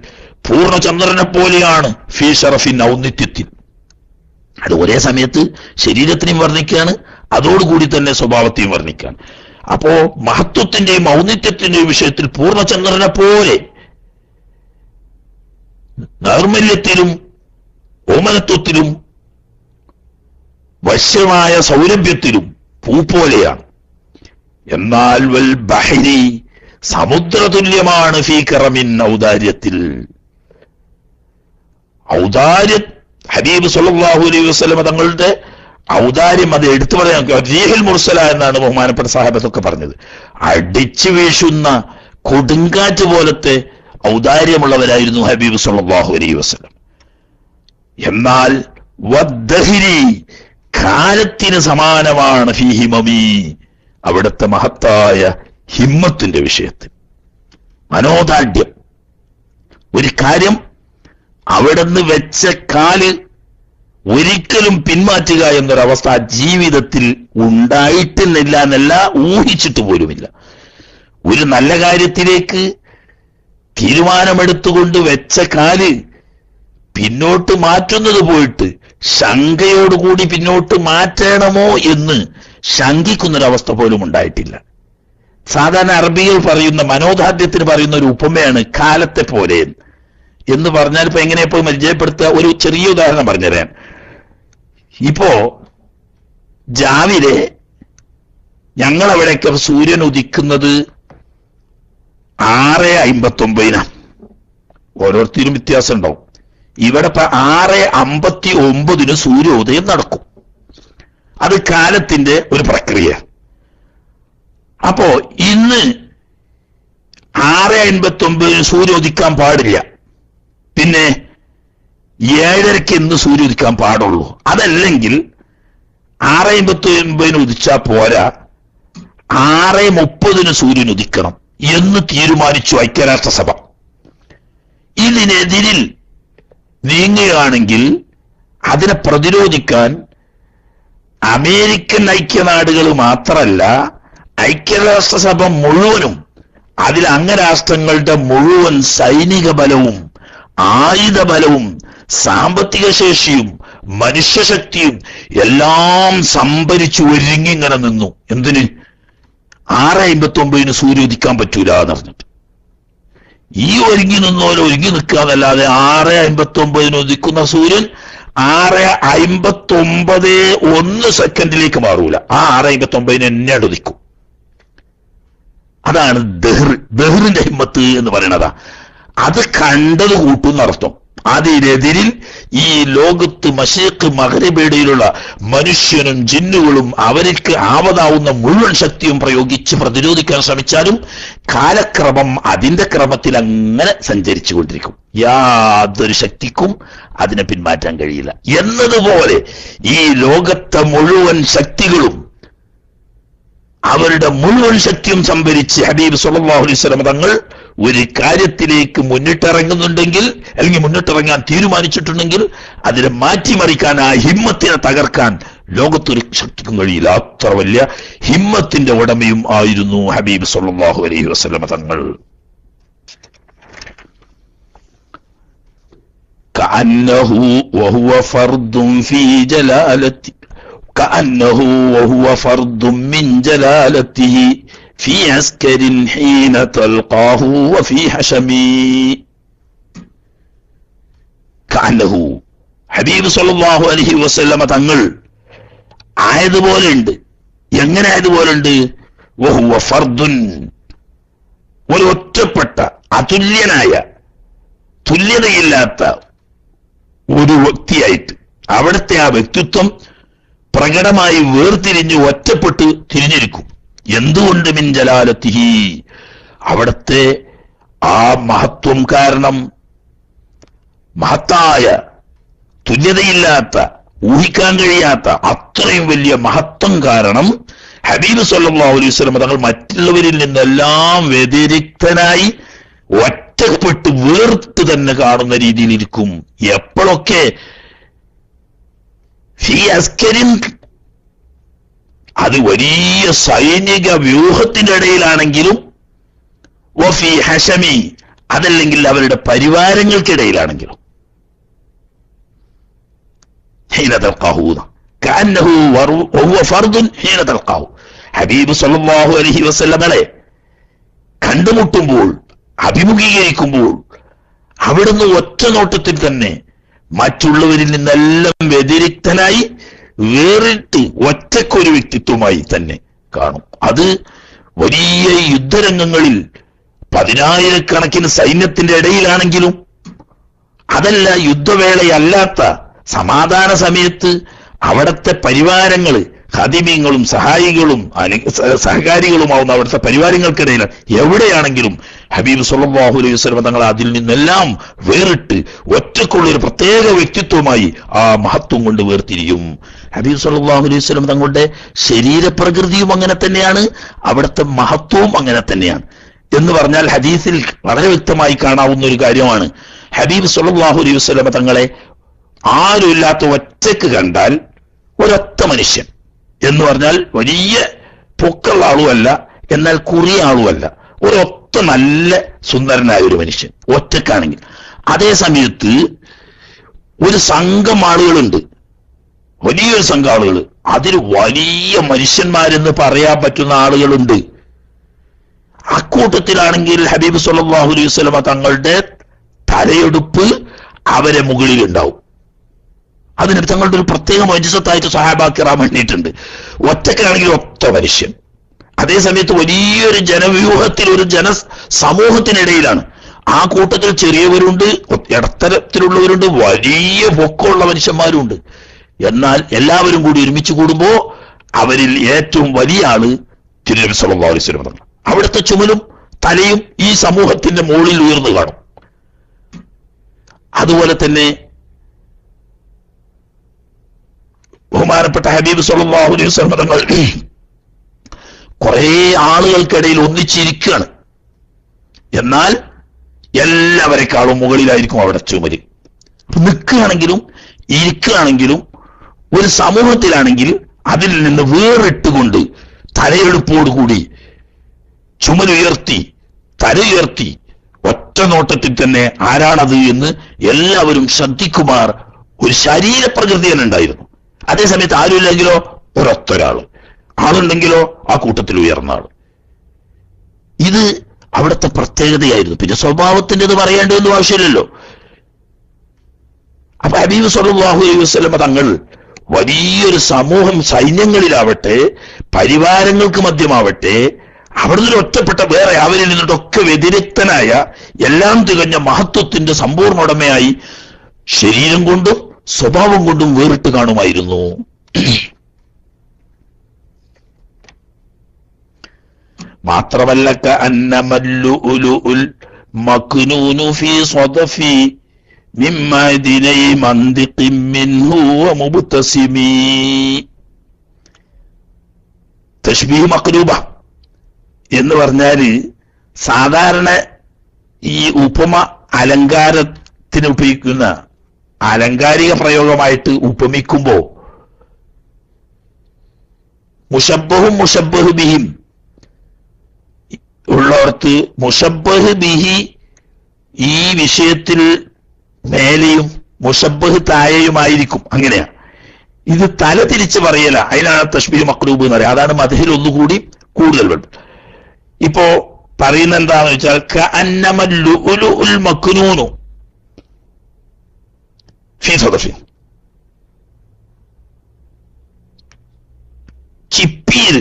പൂർണ്ണചന്ദ്രനെ പോലെയാണ് ഫീ ഷറഫിൻ, ഔന്നിത്യത്തിൽ. അത് ഒരേ സമയത്ത് ശരീരത്തിനെയും വർണ്ണിക്കുകയാണ്, അതോടുകൂടി തന്നെ സ്വഭാവത്തെയും വർണ്ണിക്കുകയാണ്. അപ്പോ മഹത്വത്തിന്റെയും ഔന്നിത്യത്തിന്റെയും വിഷയത്തിൽ പൂർണ്ണചന്ദ്രനെ പോലെ നൈർമല്യത്തിലും ഓമനത്വത്തിലും വശ്യമായ സൗരഭ്യത്തിലും പൂ പോലെയാണ്. എന്നാൽ വൽ ബഹരി, സമുദ്രതുല്യമാണ് ഫീ കറമിൻ, ഔദാര്യത്തിൽ. ഔദാര്യ ഹബീബ് സല്ലല്ലാഹു അലൈഹി വസല്ലം തങ്ങളുടെ ഔദാര്യം അത് എടുത്തു പറയാൻ റീഹുൽ മുർസല എന്നാണ് ബഹുമാനപ്പെട്ട സാഹിബത്തൊക്കെ പറഞ്ഞത്. അടിച്ചു വീശുന്ന കൊടുങ്കാറ്റ് പോലത്തെ ഔദാര്യമുള്ളവരായിരുന്നു ഹബീബ് സല്ലല്ലാഹു അലൈഹി വസല്ലം. എന്നാൽ വദ്ദഹരി, കാലത്തിന് സമാനമാണ് ഫീ ഹിമമി, അവിടുത്തെ മഹത്തായ ഹിമ്മത്തിന്റെ വിഷയത്തിൽ. മനോദാർഢ്യം, ഒരു കാര്യം അവിടുന്ന് വെച്ച കാല് ഒരിക്കലും പിന്മാറ്റുക എന്നൊരവസ്ഥ ജീവിതത്തിൽ ഉണ്ടായിട്ടില്ല എന്നല്ല, ഊഹിച്ചിട്ട് പോലുമില്ല. ഒരു നല്ല കാര്യത്തിലേക്ക് തീരുമാനമെടുത്തുകൊണ്ട് വെച്ച കാല് പിന്നോട്ട് മാറ്റുന്നത് പോയിട്ട് ശങ്കയോടുകൂടി പിന്നോട്ട് മാറ്റണമോ എന്ന് ശങ്കിക്കുന്നൊരവസ്ഥ പോലും ഉണ്ടായിട്ടില്ല. സാധാരണ അറബികൾ പറയുന്ന മനോദാർഢ്യത്തിന് പറയുന്ന ഒരു ഉപമയാണ് കാലത്തെ പോലെ എന്ന് പറഞ്ഞാൽ ഇപ്പൊ എങ്ങനെ ഇപ്പൊ പരിചയപ്പെടുത്തുക? ഒരു ചെറിയ ഉദാഹരണം പറഞ്ഞുതരാൻ. ഇപ്പോ രാവിലെ ഞങ്ങളവിടെയൊക്കെ സൂര്യൻ ഉദിക്കുന്നത് 6:59. ഓരോരുത്തരും വ്യത്യാസം ഉണ്ടാവും. ഇവിടെ ഇപ്പൊ 6:59 സൂര്യോദയം നടക്കും. അത് കാലത്തിന്റെ ഒരു പ്രക്രിയ. അപ്പോ ഇന്ന് 6:59 സൂര്യോദിക്കാൻ പാടില്ല, പിന്നെ 7:30 ഇന്ന് സൂര്യോദിക്കാൻ പാടുള്ളൂ. അതല്ലെങ്കിൽ 6:59 ഉദിച്ചാ പോരാ, 6:30 സൂര്യൻ ഉദിക്കണം എന്ന് തീരുമാനിച്ചു ഐക്യരാഷ്ട്രസഭ. ഇതിനെതിരിൽ നീങ്ങുകയാണെങ്കിൽ അതിനെ പ്രതിരോധിക്കാൻ അമേരിക്കൻ ഐക്യനാടുകൾ മാത്രമല്ല, ഐക്യരാഷ്ട്രസഭ മുഴുവനും, അതിൽ അംഗരാഷ്ട്രങ്ങളുടെ മുഴുവൻ സൈനിക ബലവും ആയുധ ബലവും സാമ്പത്തിക ശേഷിയും മനുഷ്യശക്തിയും എല്ലാം സംഭരിച്ചു ഒരുങ്ങിങ്ങനെ നിന്നു. എന്തിന്? 6:59 സൂര്യോദിക്കാൻ പറ്റൂല എന്ന് പറഞ്ഞിട്ട്. ഈ ഒരുങ്ങി നിന്നോലെ ഒരുങ്ങി നിൽക്കാന്നല്ലാതെ 6:59 ഉദിക്കുന്ന സൂര്യൻ 6:59 സെക്കൻഡിലേക്ക് മാറൂല. ആ 6:59 എന്നെ ഉദിക്കും. അതാണ് ദഹ്റിന്റെ ഹിമ്മത്ത് എന്ന് പറയണതാ. അത് കണ്ടത് കൂട്ടുന്നർത്ഥം. അതിനെതിരിൽ ഈ ലോകത്ത് മശീഖ് മഗ്രിബിടയിലുള്ള മനുഷ്യനും ജിന്നുകളും അവർക്ക് ആവതാവുന്ന മുഴുവൻ ശക്തിയും പ്രയോഗിച്ച് പ്രതിരോധിക്കാൻ ശ്രമിച്ചാലും കാലക്രമം അതിന്റെ ക്രമത്തിൽ അങ്ങനെ സഞ്ചരിച്ചു കൊണ്ടിരിക്കും. യാതൊരു ശക്തിക്കും അതിനെ പിന്മാറ്റാൻ കഴിയില്ല. എന്നതുപോലെ ഈ ലോകത്തെ മുഴുവൻ ശക്തികളും അവരുടെ മുഴുവൻ ശക്തിയും സംഭരിച്ച് ഹബീബ് സല്ലല്ലാഹു അലൈഹി വസല്ലം തങ്ങൾ ഒരു കാര്യത്തിലേക്ക് മുന്നിട്ടിറങ്ങുന്നുണ്ടെങ്കിൽ, അല്ലെങ്കിൽ മുന്നിട്ടിറങ്ങാൻ തീരുമാനിച്ചിട്ടുണ്ടെങ്കിൽ അതിനെ മാറ്റിമറിക്കാൻ, ആ ഹിമ്മത്തിനെ തകർക്കാൻ ലോകത്തൊരു ശക്തിക്കും കഴിയില്ല. അത്ര വലിയ ഹിമ്മത്തിന്റെ ഉടമയും ആയിരുന്നു ഹബീബ് സല്ലല്ലാഹു അലൈഹി വസല്ലം തങ്ങൾ. കഅന്നഹു വഹുവ ഫർദുൻ ഫീ ജലാലത്തി كأنه وهو فرد من جلالته في عسكر حين تلقاه وفي حشمي. كأنه ഹബീബ് സല്ലല്ലാഹു അലൈഹി വസല്ലമ തങ്ങൾ ആയതുപോലെ ഉണ്ട്. എങ്ങനെ ആയതുപോലെ ഉണ്ട്? വഹുവ ഫർദുൻ, ഒരു ഒറ്റപ്പെട്ട അതുല്യനായ, തുല്യതയില്ലാത്ത ഒരു വ്യക്തിയായിട്ട് അവിടുത്തെ ആ വ്യക്തിത്വം പ്രകടമായി വേർതിരിഞ്ഞ് ഒറ്റപ്പെട്ട് തിരിഞ്ഞിരിക്കും. എന്തുകൊണ്ട്? മിൻ ജലാലത്തിഹി, അവിടുത്തെ ആ മഹത്വം കാരണം, മഹത്തായ, തുല്യതയില്ലാത്ത, ഊഹിക്കാൻ കഴിയാത്ത അത്രയും വലിയ മഹത്വം കാരണം ഹബീബ് സല്ലല്ലാഹു അലൈഹി വസല്ലം തങ്ങൾ മറ്റുള്ളവരിൽ നിന്നെല്ലാം വ്യതിരിക്തനായി ഒറ്റപ്പെട്ട് വേർത്ത് തന്നെ കാണുന്ന രീതിയിലിരിക്കും. എപ്പോഴൊക്കെ ഫീ അസ്കരിൻ, അത് വലിയ സൈനിക വ്യൂഹത്തിന്റെ ഇടയിലാണെങ്കിലും, വഫീ ഹശമി, അതല്ലെങ്കിൽ അവരുടെ പരിവാരങ്ങൾക്കിടയിലാണെങ്കിലും, ഹീന തൽഖാഹു കഅന്നഹു വഹുവ ഫർദുൻ ഹീന തൽഖാഹു, ഹബീബ് സല്ലല്ലാഹു അലൈഹി വസല്ലമയെ കണ്ടുമുട്ടുമ്പോൾ, അഭിമുഖീകരിക്കുമ്പോൾ അവിടുന്ന് ഒറ്റ നോട്ടത്തിൽ തന്നെ മറ്റുള്ളവരിൽ നിന്നെല്ലാം വ്യതിരിക്തനായി വേറിട്ട് ഒറ്റക്കൊരു വ്യക്തിത്വമായി തന്നെ കാണും. അത് വലിയ യുദ്ധരംഗങ്ങളിൽ 10,000-കണക്കിന് സൈന്യത്തിന്റെ ഇടയിലാണെങ്കിലും, അതല്ല യുദ്ധവേളയല്ലാത്ത സമാധാന സമയത്ത് അവിടത്തെ പരിവാരങ്ങൾ, ഖദീമീങ്ങളും സഹായികളും സഹകാരികളുമാവുന്ന അവിടുത്തെ പരിവാരങ്ങൾക്കിടയിൽ എവിടെയാണെങ്കിലും ഹബീബ് സല്ലല്ലാഹു അലൈഹി വസല്ലം തങ്ങൾ അതിൽ നിന്നെല്ലാം വേറിട്ട് ഒറ്റക്കുള്ള ഒരു പ്രത്യേക വ്യക്തിത്വമായി ആ മഹത്വം കൊണ്ട് വേർതിരിയും. ഹബീബ് സല്ലല്ലാഹു അലൈഹി വസല്ലം തങ്ങളുടെ ശരീരപ്രകൃതിയും അങ്ങനെ തന്നെയാണ്, അവിടുത്തെ മഹത്വവും അങ്ങനെ തന്നെയാണ് എന്ന് പറഞ്ഞാൽ ഹദീസിൽ വളരെ വ്യക്തമായി കാണാവുന്ന ഒരു കാര്യമാണ്. ഹബീബ് സല്ലല്ലാഹു അലൈഹി വസല്ലം തങ്ങളെ ആരുമില്ലാത്ത ഒറ്റക്ക് കണ്ടാൽ, ഒരൊറ്റ മനുഷ്യൻ എന്ന് പറഞ്ഞാൽ വലിയ പൊക്കുള്ള ആളുമല്ല, എന്നാൽ കുറിയ ആളുമല്ല, ഒരൊറ്റ നല്ല സുന്ദരനായ ഒരു മനുഷ്യൻ ഒറ്റക്കാണെങ്കിൽ. അതേ സമയത്ത് ഒരു സംഘം ആളുകളുണ്ട്, വലിയൊരു സംഘം ആളുകൾ, അതിൽ വലിയ മനുഷ്യന്മാരെന്ന് പറയാൻ പറ്റുന്ന ആളുകളുണ്ട്. അക്കൂട്ടത്തിലാണെങ്കിൽ ഹബീബ് സല്ലല്ലാഹു അലൈഹി വസല്ലം തങ്ങളുടെ തലയെടുപ്പ് അവരെ മുകളിലുണ്ടാവും. അതിന് തങ്ങളുടെ ഒരു പ്രത്യേക മജ്‌ലിസത്തായിട്ട് സഹാബാക്കിറാൻ വേണ്ടിയിട്ടുണ്ട്. ഒറ്റക്കാണെങ്കിൽ ഒറ്റ മനുഷ്യൻ, അതേ സമയത്ത് വലിയൊരു ജനവ്യൂഹത്തിൽ, ഒരു ജനസമൂഹത്തിനിടയിലാണ്. ആ കൂട്ടത്തിൽ ചെറിയവരുണ്ട്, ഇടത്തരത്തിലുള്ളവരുണ്ട്, വലിയ പൊക്കമുള്ള മനുഷ്യന്മാരുണ്ട്. എന്നാൽ എല്ലാവരും കൂടി ഒരുമിച്ച് കൂടുമ്പോ അവരിൽ ഏറ്റവും വലിയ ആള് തിരുനബി സല്ലല്ലാഹു അലൈഹി വസല്ലം. അവിടുത്തെ ചുമലും തലയും ഈ സമൂഹത്തിന്റെ മുകളിൽ ഉയർന്നു കാണും. അതുപോലെ തന്നെ ബഹുമാനപ്പെട്ട ഹബീബ് സല്ലല്ലാഹു അലൈഹി വസല്ലം തങ്ങൾ കുറെ ആളുകൾക്കിടയിൽ ഒന്നിച്ചിരിക്കുകയാണ്. എന്നാൽ എല്ലാവരെക്കാളും മുകളിലായിരിക്കും അവിടെ ചുമര്. നിൽക്കുകയാണെങ്കിലും ഇരിക്കുകയാണെങ്കിലും ഒരു സമൂഹത്തിലാണെങ്കിൽ അതിൽ നിന്ന് വേറിട്ടുകൊണ്ട് തലയെടുപ്പോടുകൂടി ചുമലുയർത്തി, തലയുയർത്തി ഒറ്റ നോട്ടത്തിൽ തന്നെ ആരാണത് എന്ന് എല്ലാവരും ശ്രദ്ധിക്കുമാർ ഒരു ശരീരപ്രകൃതി തന്നെ ഉണ്ടായിരുന്നു. അതേസമയത്ത് ആരുമില്ലെങ്കിലോ ഒരൊറ്റൊരാള്, ആളുണ്ടെങ്കിലോ ആ കൂട്ടത്തിൽ ഉയർന്ന ആള്. ഇത് അവിടുത്തെ പ്രത്യേകതയായിരുന്നു. പിന്നെ സ്വഭാവത്തിൻ്റെത് പറയേണ്ടതൊന്നും ആവശ്യമില്ലല്ലോ. അപ്പൊ ഹബീബ് സല്ലല്ലാഹു അലൈഹി വസല്ലം തങ്ങൾ വലിയൊരു സമൂഹം, സൈന്യങ്ങളിലാവട്ടെ പരിവാരങ്ങൾക്ക് മധ്യമാവട്ടെ, അവിടുന്ന് ഒറ്റപ്പെട്ട വേറെ അവരിൽ നിന്നിട്ടൊക്കെ വ്യതിരിക്തനായ എല്ലാം തികഞ്ഞ മഹത്വത്തിന്റെ സമ്പൂർണ്ണ ഉടമയായി ശരീരം കൊണ്ടും സ്വഭാവം കൊണ്ടും വേറിട്ട് കാണുമായിരുന്നു. മാത്രമല്ല കഅന്നമല്ലുഉലുഉൽ മക്നൂനു ഫീ സദഫി മിമ്മദിനൈ മന്ദിഖിൻ മിൻഹു വമുബ്തസിമി. തശ്ബീഹ് മഖ്ലൂബ എന്ന് പറഞ്ഞാല് സാധാരണ ഈ ഉപമ അലങ്കാരത്തിന് ഉപയോഗിക്കുന്ന അലങ്കാരിക പ്രയോഗമായിട്ട് ഉപമിക്കുമ്പോ മുശബ്ബഹും മുശബ്ബഹു ബിഹിം ഉള്ളവർക്ക് മുശബ്ബഹ് ബിഹി ഈ വിഷയത്തിൽ മേലെയും മുശബ്ബഹ് താഴെയുമായിരിക്കും. അങ്ങനെയാ. ഇത് തല തിരിച്ച് പറയല, അതിനാണ് തശ്ബീഹ് മഖ്ലൂബ് എന്ന് പറയുക. അതാണ് മദ്ഹിൽ ഒന്നുകൂടി കൂടുതൽ വേണ്ടത്. ഇപ്പോ പറയുന്ന എന്താന്ന് വെച്ചാൽ കഅന്നമല്ലുഉലുഉൽ മക്നൂനു ഫീ സദഫി, ചിപ്പിയിൽ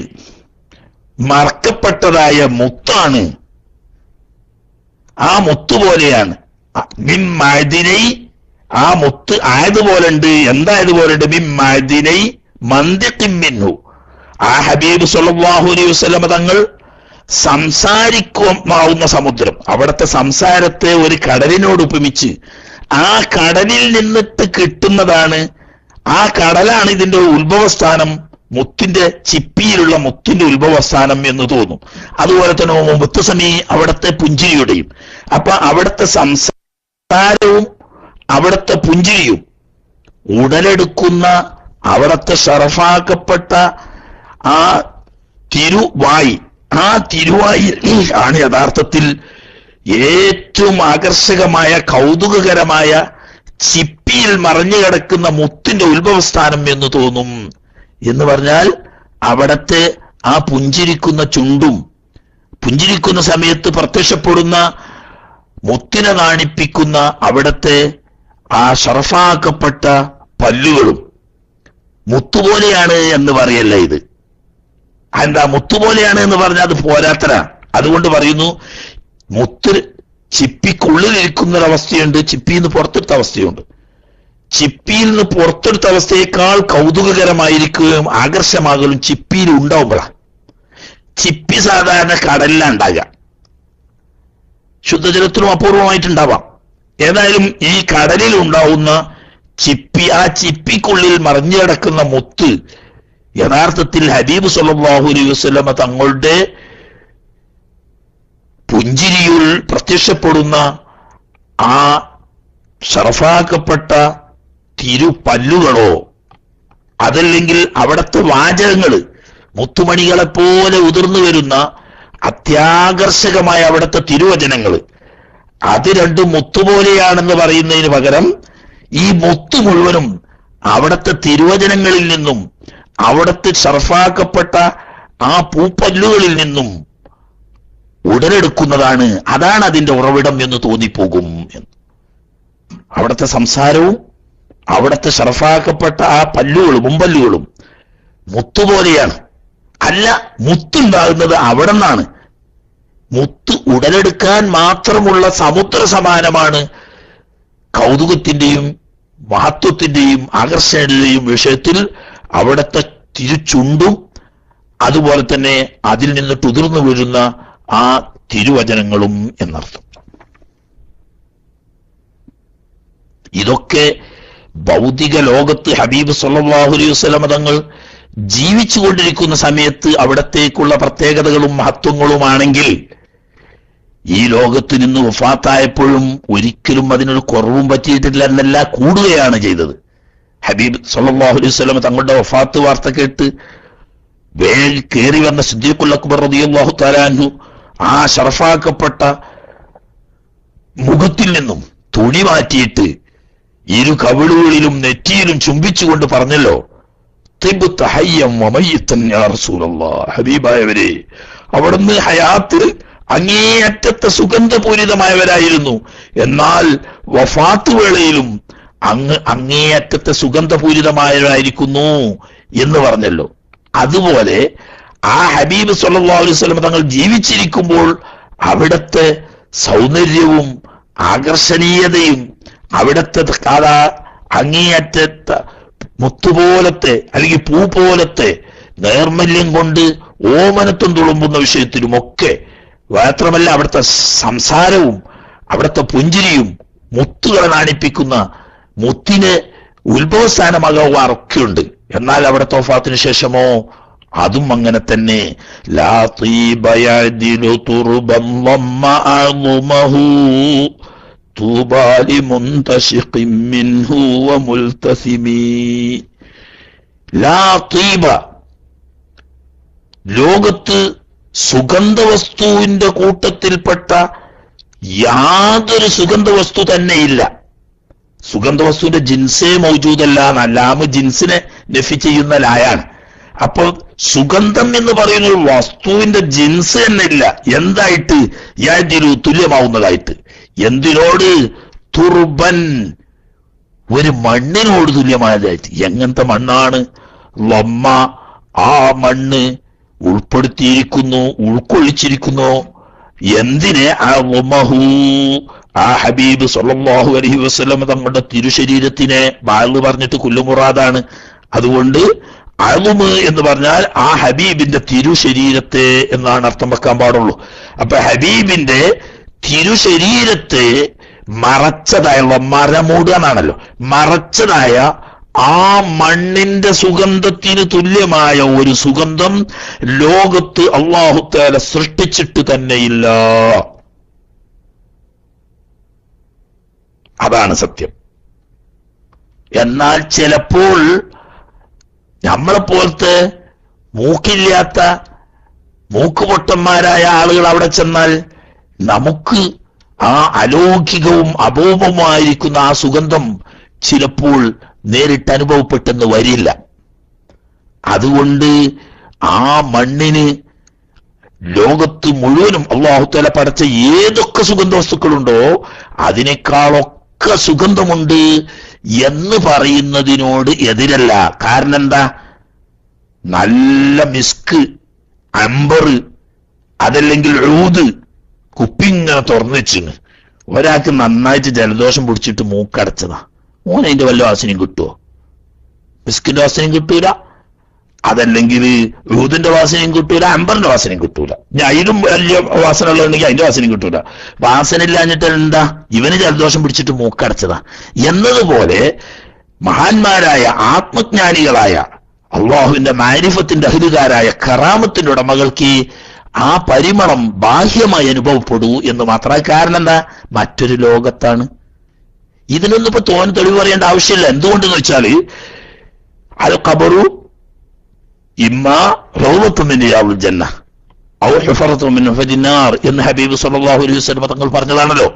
മറക്കപ്പെട്ടതായ മുത്താണ്, ആ മുത്ത് പോലെയാണ്. മിൻ മഅദിനൈ, ആ മുത്ത് ആയതുപോലെ ഉണ്ട്. എന്തായതുപോലെ ഉണ്ട്? മിൻ മഅദിനൈ മന്ദിഖിൻ മിൻഹു, ആ ഹബീബ് സല്ലല്ലാഹു അലൈഹി വസല്ലം തങ്ങൾ സംസാരിക്കാവുന്ന സമുദ്രം, അവിടുത്തെ സംസാരത്തെ ഒരു കടലിനോട് ഉപമിച്ച് ആ കടലിൽ നിന്നിട്ട് കിട്ടുന്നതാണ്. ആ കടലാണ് ഇതിന്റെ ഉത്ഭവസ്ഥാനം, മുത്തിന്റെ ചിപ്പിയിലുള്ള മുത്തിന്റെ ഉത്ഭവസ്ഥാനം എന്ന് തോന്നും. അതുപോലെ തന്നെ മുത്തുസമി അവിടുത്തെ പുഞ്ചിരിയുടെയും. അപ്പൊ അവിടുത്തെ സംസാരവും അവിടുത്തെ പുഞ്ചിരിയും ഉടലെടുക്കുന്ന അവിടുത്തെ ഷറഫാക്കപ്പെട്ട ആ തിരുവായി, ആ തിരുവായിൽ ആണ് യഥാർത്ഥത്തിൽ ഏറ്റവും ആകർഷകമായ കൗതുകകരമായ ചിപ്പിയിൽ മറഞ്ഞു കിടക്കുന്ന മുത്തിന്റെ ഉത്ഭവസ്ഥാനം എന്ന് തോന്നും. എന്ന് പറഞ്ഞാൽ അവിടത്തെ ആ പുഞ്ചിരിക്കുന്ന ചുണ്ടും പുഞ്ചിരിക്കുന്ന സമയത്ത് പ്രത്യക്ഷപ്പെടുന്ന മുത്തിനെ കാണിപ്പിക്കുന്ന അവിടത്തെ ആ ഷറഫാക്കപ്പെട്ട പല്ലുകളും മുത്തുപോലെയാണ് എന്ന് പറയല്ല. ഇത് എന്താ മുത്തുപോലെയാണ് എന്ന് പറഞ്ഞാൽ അത് പോരാത്തരാ. അതുകൊണ്ട് പറയുന്നു മുത്ത് ചിപ്പിക്കുള്ളിലിരിക്കുന്നൊരവസ്ഥയുണ്ട്, ചിപ്പിയിൽ നിന്ന് പുറത്തെടുത്ത അവസ്ഥയുണ്ട്. ചിപ്പിയിൽ നിന്ന് പുറത്തെടുത്ത അവസ്ഥയേക്കാൾ കൗതുകകരമായിരിക്കുകയും ആകർഷമാകലും ചിപ്പിയിൽ ഉണ്ടാവുമ്പോഴാണ്. ചിപ്പി സാധാരണ കടലിലാണ് ഉണ്ടാകുക, ശുദ്ധജലത്തിലും അപൂർവമായിട്ടുണ്ടാവാം. ഏതായാലും ഈ കടലിൽ ഉണ്ടാവുന്ന ചിപ്പി, ആ ചിപ്പിക്കുള്ളിൽ മറിഞ്ഞു കിടക്കുന്ന മുത്ത് യഥാർത്ഥത്തിൽ ഹബീബ് സല്ലല്ലാഹു അലൈഹി വസല്ലമ തങ്ങളുടെ പുഞ്ചിരിയിൽ പ്രത്യക്ഷപ്പെടുന്ന ആ ഷറഫാക്കപ്പെട്ട തിരുപല്ലുകളോ അതല്ലെങ്കിൽ അവിടുത്തെ വാചകങ്ങൾ മുത്തുമണികളെപ്പോലെ ഉതിർന്നു വരുന്ന അത്യാകർഷകമായ അവിടുത്തെ തിരുവചനങ്ങൾ, അത് രണ്ടും മുത്തുപോലെയാണെന്ന് പറയുന്നതിന് പകരം ഈ മുത്ത് മുഴുവനും അവിടുത്തെ തിരുവചനങ്ങളിൽ നിന്നും അവിടുത്തെ ഷറഫാക്കപ്പെട്ട ആ പൂപ്പല്ലുകളിൽ നിന്നും ഉടലെടുക്കുന്നതാണ്. അതാണ് അതിന്റെ ഉറവിടം എന്ന് തോന്നിപ്പോകും. അവിടുത്തെ സംസാരവും അവിടുത്തെ ഷറഫാക്കപ്പെട്ട ആ പല്ലുകളും മുമ്പല്ലുകളും മുത്തുപോലെയാണ്. അല്ല, മുത്തുണ്ടാകുന്നത് അവിടെ നിന്നാണ്. മുത്ത് ഉടലെടുക്കാൻ മാത്രമുള്ള സമുദ്ര സമാനമാണ് കൗതുകത്തിന്റെയും മഹത്വത്തിന്റെയും ആകർഷണയുടെയും വിഷയത്തിൽ അവിടുത്തെ തിരുചുണ്ടും അതുപോലെ തന്നെ അതിൽ നിന്നിട്ട് ഉതിർന്നു വീഴുന്ന ആ തിരുവചനങ്ങളും എന്നർത്ഥം. ഇതൊക്കെ ഭൗതിക ലോകത്ത് ഹബീബ് സല്ലല്ലാഹു അലൈഹി വസല്ലം തങ്ങൾ ജീവിച്ചുകൊണ്ടിരിക്കുന്ന സമയത്ത് അവിടത്തേക്കുള്ള പ്രത്യേകതകളും മഹത്വങ്ങളുമാണെങ്കിൽ ഈ ലോകത്ത് നിന്ന് വഫാത്തായപ്പോഴും ഒരിക്കലും അതിനൊരു കുറവും പറ്റിയിട്ടില്ല എന്നല്ല, കൂടുകയാണ് ചെയ്തത്. ഹബീബ് സല്ലല്ലാഹു അലൈഹി വസല്ലം തങ്ങളുടെ വഫാത്ത് വാർത്ത കേട്ട് വേഗം കയറി വന്ന സിദ്ദീഖുൽ അക്ബർ റളിയല്ലാഹു തആല അൻഹു ആ ഷറഫാക്കപ്പെട്ട മുഖത്തിൽ നിന്നും തുണി മാറ്റിയിട്ട് ഇരു കവിളുകളിലും നെറ്റിയിലും ചുംബിച്ചുകൊണ്ട് പറഞ്ഞല്ലോ, തിബ്ത ഹയ്യം വമയ്യിത്തൻ യാ റസൂലല്ലാഹ്, ഹബീബായവരെ അവിടുന്ന് ഹയാത്തിൽ അങ്ങേയറ്റത്തെ സുഗന്ധപൂരിതമായവരായിരുന്നു, എന്നാൽ വഫാത്ത് വേളയിലും അങ്ങേയറ്റത്തെ സുഗന്ധപൂരിതമായവരായിരിക്കുന്നു എന്ന് പറഞ്ഞല്ലോ. അതുപോലെ ആ ഹബീബ് സല്ലല്ലാഹു അലൈഹി വസല്ലം തങ്ങൾ ജീവിച്ചിരിക്കുമ്പോൾ അവിടുത്തെ സൗന്ദര്യവും ആകർഷണീയതയും അവിടുത്തെ അങ്ങേയറ്റത്തെ മുത്തുപോലത്തെ അല്ലെങ്കിൽ പൂ പോലത്തെ നൈർമല്യം കൊണ്ട് ഓമനത്വം തുളുമ്പുന്ന വിഷയത്തിലുമൊക്കെ, മാത്രമല്ല അവിടുത്തെ സംസാരവും അവിടുത്തെ പുഞ്ചിരിയും മുത്തുകളെ നാണിപ്പിക്കുന്ന മുത്തിന് ഉത്ഭവസ്ഥാനമാകാറൊക്കെയുണ്ട്. എന്നാൽ അവിടുത്തെ വഫാത്തിന് ശേഷമോ അതും അങ്ങനെ തന്നെ. ലാ തീബ യഅദിലു തുർബൻ വമ്മ അഅ്ളുമഹു തൂബാ ലിമുൻതശിഖിൻ മിൻഹു വമുൽതസിമി. ലാ തീബ, ലോകത്ത് സുഗന്ധവസ്തുവിന്റെ കൂട്ടത്തിൽപ്പെട്ട യാതൊരു സുഗന്ധവസ്തു തന്നെയില്ല. സുഗന്ധവസ്തുവിന്റെ ജിൻസേ മൗജൂദല്ല എന്നല്ല, ജിൻസിനെ നഫി ചെയ്യുന്ന ലായാണ്. അപ്പോൾ സുഗന്ധം എന്ന് പറയുന്ന ഒരു വസ്തുവിന്റെ ജിൻസ് തന്നെ ഇല്ല. എന്തായിട്ട്? യാതിരു, തുല്യമാവുന്നതായിട്ട്. എന്തിനോട്? തുർബൻ, ഒരു മണ്ണിനോട് തുല്യമായതായിട്ട്. എങ്ങനത്തെ മണ്ണാണ്? ലമ്മ, ആ മണ്ണ് ഉൾപ്പെടുത്തിയിരിക്കുന്നു, ഉൾക്കൊള്ളിച്ചിരിക്കുന്നു. എന്തിനെ? ആ ഹബീബ് സല്ലല്ലാഹു അലൈഹി വസല്ലം തങ്ങളുടെ തിരുശരീരത്തിനെ. ബാല് പറഞ്ഞിട്ട് കുല്ലുമുറാദാണ്. അതുകൊണ്ട് അളുമ് എന്ന് പറഞ്ഞാൽ ആ ഹബീബിന്റെ തിരുശരീരത്തെ എന്നാണ് അർത്ഥം വെക്കാൻ പാടുള്ളൂ. അപ്പൊ ഹബീബിന്റെ തിരുശരീരത്തെ മറച്ചതായുള്ള മരമൂടുക എന്നാണല്ലോ, മറച്ചതായ ആ മണ്ണിന്റെ സുഗന്ധത്തിന് തുല്യമായ ഒരു സുഗന്ധം ലോകത്ത് അല്ലാഹു തആല സൃഷ്ടിച്ചിട്ട് തന്നെയില്ല. അതാണ് സത്യം. എന്നാൽ ചിലപ്പോൾ നമ്മളെപ്പോലത്തെ മൂക്കില്ലാത്ത മൂക്കുപൊട്ടന്മാരായ ആളുകൾ അവിടെ ചെന്നാൽ നമുക്ക് ആ അലൗകികവും അപൂർവമായിരിക്കുന്ന ആ സുഗന്ധം ചിലപ്പോൾ നേരിട്ട് അനുഭവപ്പെട്ടെന്ന് വരില്ല. അതുകൊണ്ട് ആ മണ്ണിന് ലോകത്ത് മുഴുവനും അല്ലാഹു തആല പടച്ച ഏതൊക്കെ സുഗന്ധ വസ്തുക്കളുണ്ടോ അതിനേക്കാളൊക്കെ സുഗന്ധമുണ്ട് എന്ന് പറയുന്നതിനോട് എതിരല്ല. കാരണം എന്താ? നല്ല മിസ്ക്, അംബർ, അതല്ലെങ്കിൽ ഊദ് കുപ്പിങ്ങനെ തുറന്നു വെച്ചിന്. ഒരാൾക്ക് നന്നായിട്ട് ജലദോഷം പിടിച്ചിട്ട് മൂക്കടച്ചതാ, ഓൻ അതിന്റെ വല്ല വാസനയും കിട്ടുമോ? മിസ്കിന്റെ വാസനയും കിട്ടൂല, അതല്ലെങ്കിൽ ഊദിന്റെ വാസനയും കിട്ടൂല, അംബറിന്റെ വാസനയും കിട്ടൂല. ഞാൻ അതിലും വലിയ വാസന ഉള്ളതുണ്ടെങ്കിൽ അതിന്റെ വാസനയും കിട്ടൂല. വാസന ഇല്ലാഞ്ഞിട്ട് എന്താ? ഇവന് ജലദോഷം പിടിച്ചിട്ട് മൂക്കടച്ചതാ. എന്നതുപോലെ മഹാന്മാരായ ആത്മജ്ഞാനികളായ അള്ളാഹുവിന്റെ മാരിഫത്തിന്റെ അഹ്ലുകാരായ കറാമത്തിന്റെ ഉടമകൾക്ക് ആ പരിമളം ബാഹ്യമായി അനുഭവപ്പെടൂ എന്ന് മാത്രം. കാരണം എന്താ? മറ്റൊരു ലോകത്താണ്. ഇതിനൊന്നും ഇപ്പൊ തോന്നി തെളിവ് പറയേണ്ട ആവശ്യമില്ല. എന്തുകൊണ്ടെന്ന് വെച്ചാല് അൽ ഖബറു ഇമ്മാ റൗളത്തുൻ മിൻ റിയാദിൽ ജന്ന ഔ ഹുഫറത്തുൻ മിൻ ഹുഫരിൻ നാർ എന്ന് ഹബീബ് സല്ലല്ലാഹു അലൈഹി വസല്ലം തങ്ങൾ പറഞ്ഞതാണല്ലോ.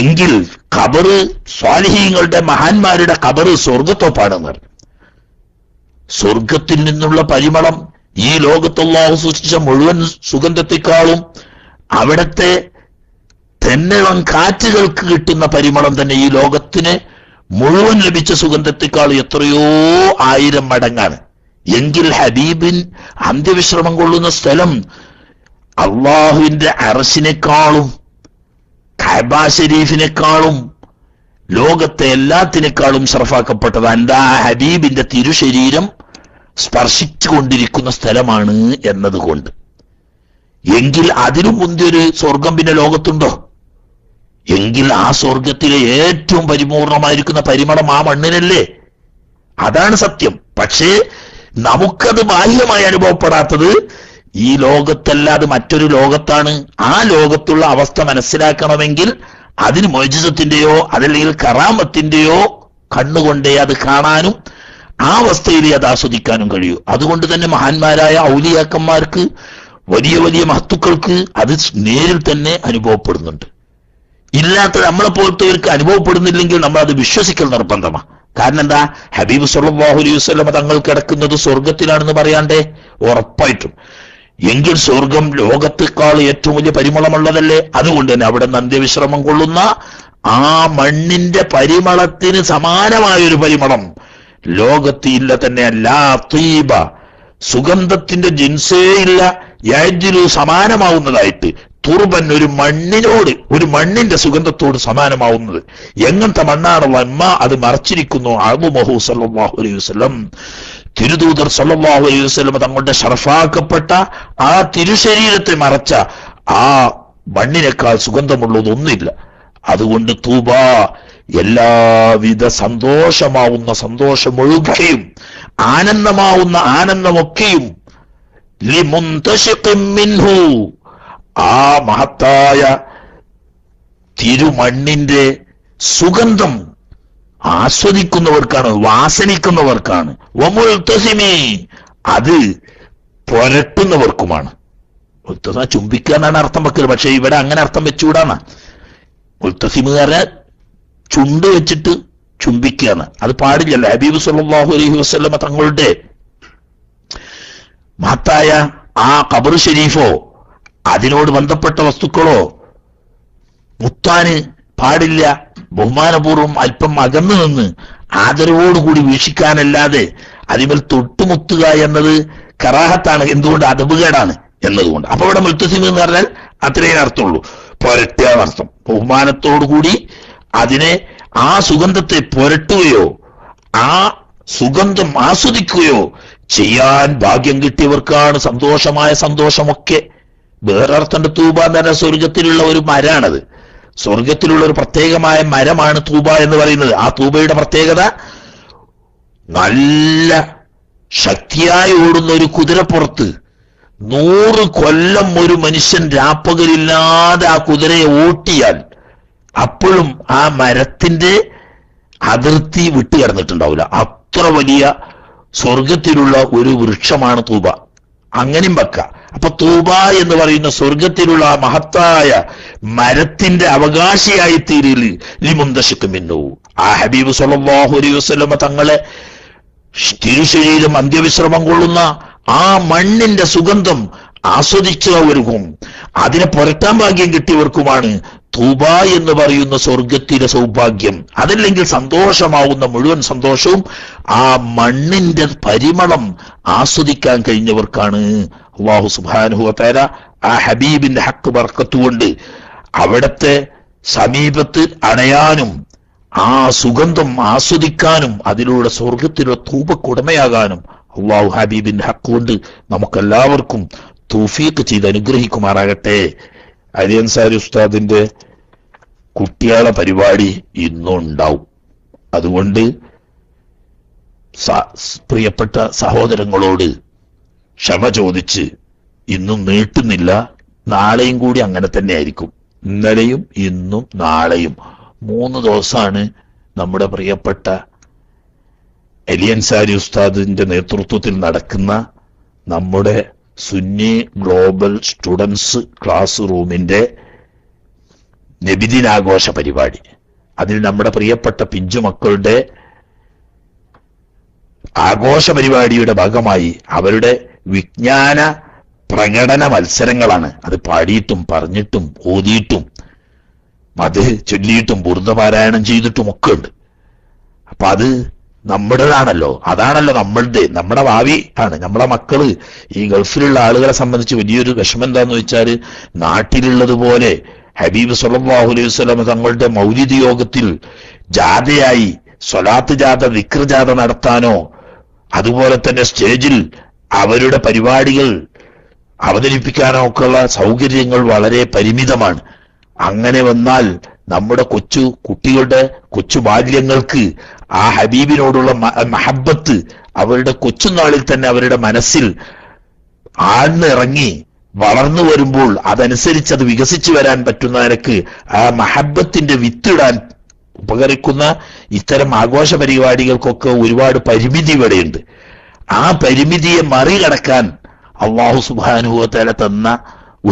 എങ്കിൽ ഖബറ് സ്വാലിഹീങ്ങളുടെ മഹാന്മാരുടെ ഖബറ് സ്വർഗത്തോപ്പാണെന്ന് പറഞ്ഞു. സ്വർഗത്തിൽ നിന്നുള്ള പരിമളം ഈ ലോകത്ത് അല്ലാഹു സൃഷ്ടിച്ച മുഴുവൻ സുഗന്ധത്തെക്കാളും അവിടത്തെ തെന്നളം കാറ്റുകൾക്ക് കിട്ടുന്ന പരിമളം തന്നെ ഈ ലോകത്തിന് മുഴുവൻ ലഭിച്ച സുഗന്ധത്തെക്കാൾ എത്രയോ 1000 മടങ്ങാണ്. എങ്കിൽ ഹബീബിൻ അന്ത്യവിശ്രമം കൊള്ളുന്ന സ്ഥലം അള്ളാഹുവിന്റെ അർശിനേക്കാളും കഅബ ശരീഫിനേക്കാളും ലോകത്തെ എല്ലാത്തിനേക്കാളും ശറഫാക്കപ്പെട്ടത് എന്താ? ഹബീബിന്റെ തിരുശരീരം സ്പർശിച്ചുകൊണ്ടിരിക്കുന്ന സ്ഥലമാണ് എന്നതുകൊണ്ട്. എങ്കിൽ അതിനും മുന്തിയൊരു സ്വർഗം പിന്നെ ലോകത്തുണ്ടോ? എങ്കിൽ ആ സ്വർഗത്തിലെ ഏറ്റവും പരിപൂർണമായിരിക്കുന്ന പരിമളം ആ മണ്ണിനല്ലേ? അതാണ് സത്യം. പക്ഷേ നമുക്കത് ബാഹ്യമായി അനുഭവപ്പെടാത്തത് ഈ ലോകത്തല്ലാതെ മറ്റൊരു ലോകത്താണ്. ആ ലോകത്തുള്ള അവസ്ഥ മനസ്സിലാക്കണമെങ്കിൽ അതിന് മുഅ്ജിസത്തിന്റെയോ അതല്ലെങ്കിൽ കറാമത്തിന്റെയോ കണ്ണുകൊണ്ടേ അത് കാണാനും ആ അവസ്ഥയിൽ അത് ആസ്വദിക്കാനും കഴിയൂ. അതുകൊണ്ട് തന്നെ മഹാന്മാരായ ഔലിയാക്കന്മാർക്ക്, വലിയ വലിയ മഹത്തുക്കൾക്ക് അത് നേരിൽ തന്നെ അനുഭവപ്പെടുന്നുണ്ട്. ഇല്ലാത്ത നമ്മളെ പോലത്തെവർക്ക് അനുഭവപ്പെടുന്നില്ലെങ്കിൽ നമ്മൾ അത് വിശ്വസിക്കൽ നിർബന്ധമാണ്. കാരണം എന്താ? ഹബീബ് സല്ലല്ലാഹു അലൈഹി വസല്ലം തങ്ങൾ കിടക്കുന്നത് സ്വർഗത്തിലാണെന്ന് പറയാണ്ടേ? ഉറപ്പായിട്ടും. എങ്കിൽ സ്വർഗം ലോകത്തേക്കാൾ ഏറ്റവും വലിയ പരിമളമുള്ളതല്ലേ? അതുകൊണ്ട് തന്നെ അവിടെ അന്ത്യവിശ്രമം കൊള്ളുന്ന ആ മണ്ണിന്റെ പരിമളത്തിന് സമാനമായൊരു പരിമളം ലോകത്ത് ഇല്ല തന്നെ. ലാ തീബ, സുഗന്ധത്തിന്റെ ജിൻസേ ഇല്ല. യജ്ലു, സമാനമാവുന്നതായിട്ട്. തുർബൻ, ഒരു മണ്ണിനോട്, ഒരു മണ്ണിന്റെ സുഗന്ധത്തോട് സമാനമാവുന്നത്. എങ്ങനത്തെ മണ്ണാണ്? വന്മ, അത് മറച്ചിരിക്കുന്നു. അഅ്മുഹു സല്ലല്ലാഹു അലൈഹി വസല്ലം, തിരുദൂതർ സല്ലല്ലാഹു അലൈഹി വസല്ലം തങ്ങളുടെ ശറഫാക്കപ്പെട്ട ആ തിരുശരീരത്തെ മറച്ച ആ മണ്ണിനേക്കാൾ സുഗന്ധമുള്ളതൊന്നുമില്ല. അതുകൊണ്ട് തൂബ, എല്ലാവിധ സന്തോഷമാവുന്ന സന്തോഷമൊഴുകയും ആനന്ദമാവുന്ന ആനന്ദമൊക്കെയും ലിമുന്തശിഖിൻ മിൻഹു, ആ മഹത്തായ തിരുമണ്ണിന്റെ സുഗന്ധം ആസ്വദിക്കുന്നവർക്കാണ്, വാസനിക്കുന്നവർക്കാണ്. വമുൽതസിമി, അത് പുരട്ടുന്നവർക്കുമാണ്. മുൽതസ ചുംബിക്കുക എന്നാണ് അർത്ഥം വെക്കൽ. പക്ഷെ ഇവിടെ അങ്ങനെ അർത്ഥം വെച്ചുകൂടാണ്. മുൽതസിമുകാരെ ചുണ്ട് വെച്ചിട്ട് ചുംബിക്കുകയാണ്, അത് പാടില്ലല്ലോ. ഹബീബ് സല്ലല്ലാഹു അലൈഹി വസല്ലം തങ്ങളുടെ മഹത്തായ ആ ഖബർ ഷരീഫോ അതിനോട് ബന്ധപ്പെട്ട വസ്തുക്കളോ മുത്താന് പാടില്ല. ബഹുമാനപൂർവ്വം അല്പം അകന്നു നിന്ന് ആദരവോടുകൂടി വീക്ഷിക്കാനല്ലാതെ അതിമേൽ തൊട്ടുമുത്തുക എന്നത് കറാഹത്താണ്. എന്തുകൊണ്ട്? അദബുകേടാണ് എന്നതുകൊണ്ട്. അപ്പൊ ഇവിടെ മുൽത്തസിം എന്ന് പറഞ്ഞാൽ അത്രയും അർത്ഥമുള്ളൂ, പുരട്ടുക എന്നർത്ഥം. ബഹുമാനത്തോടുകൂടി അതിനെ, ആ സുഗന്ധത്തെ പുരട്ടുകയോ ആ സുഗന്ധം ആസ്വദിക്കുകയോ ചെയ്യാൻ ഭാഗ്യം കിട്ടിയവർക്കാണ് സന്തോഷമായ സന്തോഷമൊക്കെ. വേറെ അർത്ഥം തൂബ എന്ന് പറഞ്ഞ സ്വർഗത്തിലുള്ള ഒരു മരാണത്. സ്വർഗത്തിലുള്ള ഒരു പ്രത്യേകമായ മരമാണ് തൂബ എന്ന് പറയുന്നത്. ആ തൂബയുടെ പ്രത്യേകത നല്ല ശക്തിയായി ഓടുന്ന ഒരു കുതിരപ്പുറത്ത് 100 കൊല്ലം ഒരു മനുഷ്യൻ രാപ്പകലില്ലാതെ ആ കുതിരയെ ഓട്ടിയാൽ അപ്പോഴും ആ മരത്തിന്റെ അതിർത്തി വിട്ടുകിടന്നിട്ടുണ്ടാവില്ല. അത്ര വലിയ സ്വർഗത്തിലുള്ള ഒരു വൃക്ഷമാണ് തൂബ. അങ്ങനെയും വെക്കാം. അപ്പൊ തൂബ എന്ന് പറയുന്ന സ്വർഗത്തിലുള്ള ആ മഹത്തായ മരത്തിന്റെ അവകാശിയായി തീരല് ലിമുന്തശിക്കുമിന്നു. ആ ഹബീബ് സ്വല്ലല്ലാഹു അലൈഹി വസല്ലമ തങ്ങളെ തിരുശരീരം അന്ത്യവിശ്രമം കൊള്ളുന്ന ആ മണ്ണിന്റെ സുഗന്ധം ആസ്വദിച്ചവർക്കും അതിനെ പുരട്ടാൻ ഭാഗ്യം കിട്ടിയവർക്കുമാണ് തൂബ എന്ന് പറയുന്ന സ്വർഗത്തിലെ സൗഭാഗ്യം. അതല്ലെങ്കിൽ സന്തോഷമാവുന്ന മുഴുവൻ സന്തോഷവും ആ മണ്ണിന്റെ പരിമളം ആസ്വദിക്കാൻ കഴിഞ്ഞവർക്കാണ്. അല്ലാഹു സുബ്ഹാനഹു വ തആല ആ ഹബീബിന്റെ ഹക്ക് ബർക്കത്ത് കൊണ്ട് അവിടത്തെ സമീപത്ത് അണയാനും ആ സുഗന്ധം ആസ്വദിക്കാനും അതിലൂടെ സ്വർഗത്തിലുള്ള തൂബക്കുടമയാകാനും അല്ലാഹു ഹബീബിന്റെ ഹക്ക് കൊണ്ട് നമുക്കെല്ലാവർക്കും തൗഫീഖ് ചെയ്ത് അനുഗ്രഹിക്കുമാറാകട്ടെ. അലി അൻസാരി ഉസ്താദിന്റെ കുട്ടികളെ പരിപാടി ഇന്നും ഉണ്ടാവും. അതുകൊണ്ട് പ്രിയപ്പെട്ട സഹോദരങ്ങളോട് ക്ഷമ ചോദിച്ച് ഇന്നും നീട്ടുന്നില്ല. നാളെയും കൂടി അങ്ങനെ തന്നെ ആയിരിക്കും. ഇന്നലെയും ഇന്നും നാളെയും 3 ദിവസമാണ് നമ്മുടെ പ്രിയപ്പെട്ട അലി അൻസാരി ഉസ്താദിന്റെ നേതൃത്വത്തിൽ നടക്കുന്ന നമ്മുടെ സുന്നി ഗ്ലോബൽ സ്റ്റുഡൻസ് ക്ലാസ് റൂമിന്റെ നബിദിനാഘോഷ പരിപാടി. അതിൽ നമ്മുടെ പ്രിയപ്പെട്ട പിഞ്ചുമക്കളുടെ ആഘോഷ പരിപാടിയുടെ ഭാഗമായി അവരുടെ വിജ്ഞാന പ്രകടന മത്സരങ്ങളാണ്. അത് പാടിയിട്ടും പറഞ്ഞിട്ടും ഓതിയിട്ടും അത് ചൊല്ലിയിട്ടും ബുർദ പാരായണം ചെയ്തിട്ടും ഒക്കെ ഉണ്ട്. അപ്പൊ അത് നമ്മുടേതാണല്ലോ, അതാണല്ലോ നമ്മുടെ ഭാവി ആണ്. നമ്മളെ മക്കള് ഈ ഗൾഫിലുള്ള ആളുകളെ സംബന്ധിച്ച് വലിയൊരു വിഷമം എന്താന്ന് വെച്ചാല്, നാട്ടിലുള്ളതുപോലെ ഹബീബ് സ്വല്ലല്ലാഹു അലൈഹി വസല്ലം തങ്ങളുടെ മൗലിദ് യോഗത്തിൽ ജാഥയായി സ്വലാത്ത് ജാഥ, ദിക്ർ ജാഥ നടത്താനോ അതുപോലെ തന്നെ സ്റ്റേജിൽ അവരുടെ പരിപാടികൾ അവതരിപ്പിക്കാനോ ഒക്കെയുള്ള സൗകര്യങ്ങൾ വളരെ പരിമിതമാണ്. അങ്ങനെ വന്നാൽ നമ്മുടെ കുട്ടികളുടെ കൊച്ചു ബാല്യങ്ങൾക്ക് ആ ഹബീബിനോടുള്ള മഹബത്ത് അവരുടെ കൊച്ചുനാളിൽ തന്നെ അവരുടെ മനസ്സിൽ ആഴ്ന്നിറങ്ങി വളർന്നു വരുമ്പോൾ അതനുസരിച്ച് അത് വികസിച്ചു വരാൻ പറ്റുന്ന നിലക്ക് ആ മഹബത്തിന്റെ വിത്തിടാൻ ഉപകരിക്കുന്ന ഇത്തരം ആഘോഷ പരിപാടികൾക്കൊക്കെ ഒരുപാട് പരിമിതി ഇവിടെയുണ്ട്. ആ പരിമിതിയെ മറികടക്കാൻ അല്ലാഹു സുബ്ഹാനഹു വ തആല തന്ന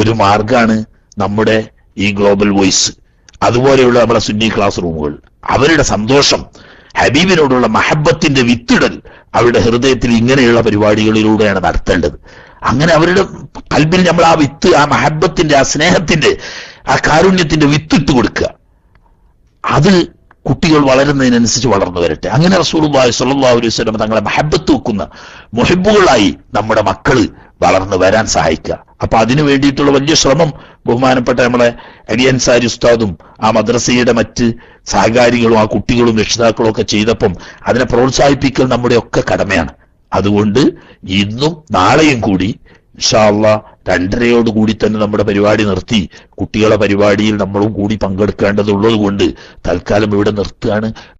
ഒരു മാർഗാണ് നമ്മുടെ ഈ ഗ്ലോബൽ വോയിസ്, അതുപോലെയുള്ള നമ്മുടെ സുന്നി ക്ലാസ് റൂമുകൾ. അവരുടെ സന്തോഷം, ഹബീബിനോടുള്ള മഹബത്തിന്റെ വിത്തിടൽ അവരുടെ ഹൃദയത്തിൽ ഇങ്ങനെയുള്ള പരിപാടികളിലൂടെയാണ് നടത്തേണ്ടത്. അങ്ങനെ അവരുടെ കൽബിൽ നമ്മൾ ആ വിത്ത്, ആ മഹബത്തിന്റെ, ആ സ്നേഹത്തിന്റെ, ആ കാരുണ്യത്തിന്റെ വിത്തിട്ട് കൊടുക്കുക. അത് കുട്ടികൾ വളരുന്നതിനനുസരിച്ച് വളർന്നു വരട്ടെ. അങ്ങനെ റസൂലുള്ളാഹി സ്വല്ലല്ലാഹു അലൈഹി വസല്ലം തങ്ങളെ മഹബത്ത് വെക്കുന്ന മുഹിബ്ബുകളായി നമ്മുടെ മക്കള് വളർന്നു വരാൻ സഹായിക്കുക. അപ്പൊ അതിനു വേണ്ടിയിട്ടുള്ള വലിയ ശ്രമം ബഹുമാനപ്പെട്ട നമ്മളെ അലി അൻസാരി ഉസ്താദും ആ മദ്രസയുടെ മറ്റ് സഹകാരികളും ആ കുട്ടികളും രക്ഷിതാക്കളും ഒക്കെ ചെയ്തപ്പം അതിനെ പ്രോത്സാഹിപ്പിക്കൽ നമ്മുടെ ഒക്കെ കടമയാണ്. അതുകൊണ്ട് ഇന്നും നാളെയും കൂടി ഇൻഷാ അല്ലാഹ് 2:30 കൂടി തന്നെ നമ്മുടെ പരിപാടി നിർത്തി കുട്ടികളെ പരിപാടിയിൽ നമ്മളും കൂടി പങ്കെടുക്കേണ്ടതുള്ളത് കൊണ്ട് തൽക്കാലം ഇവിടെ നിർത്തുകയാണ്.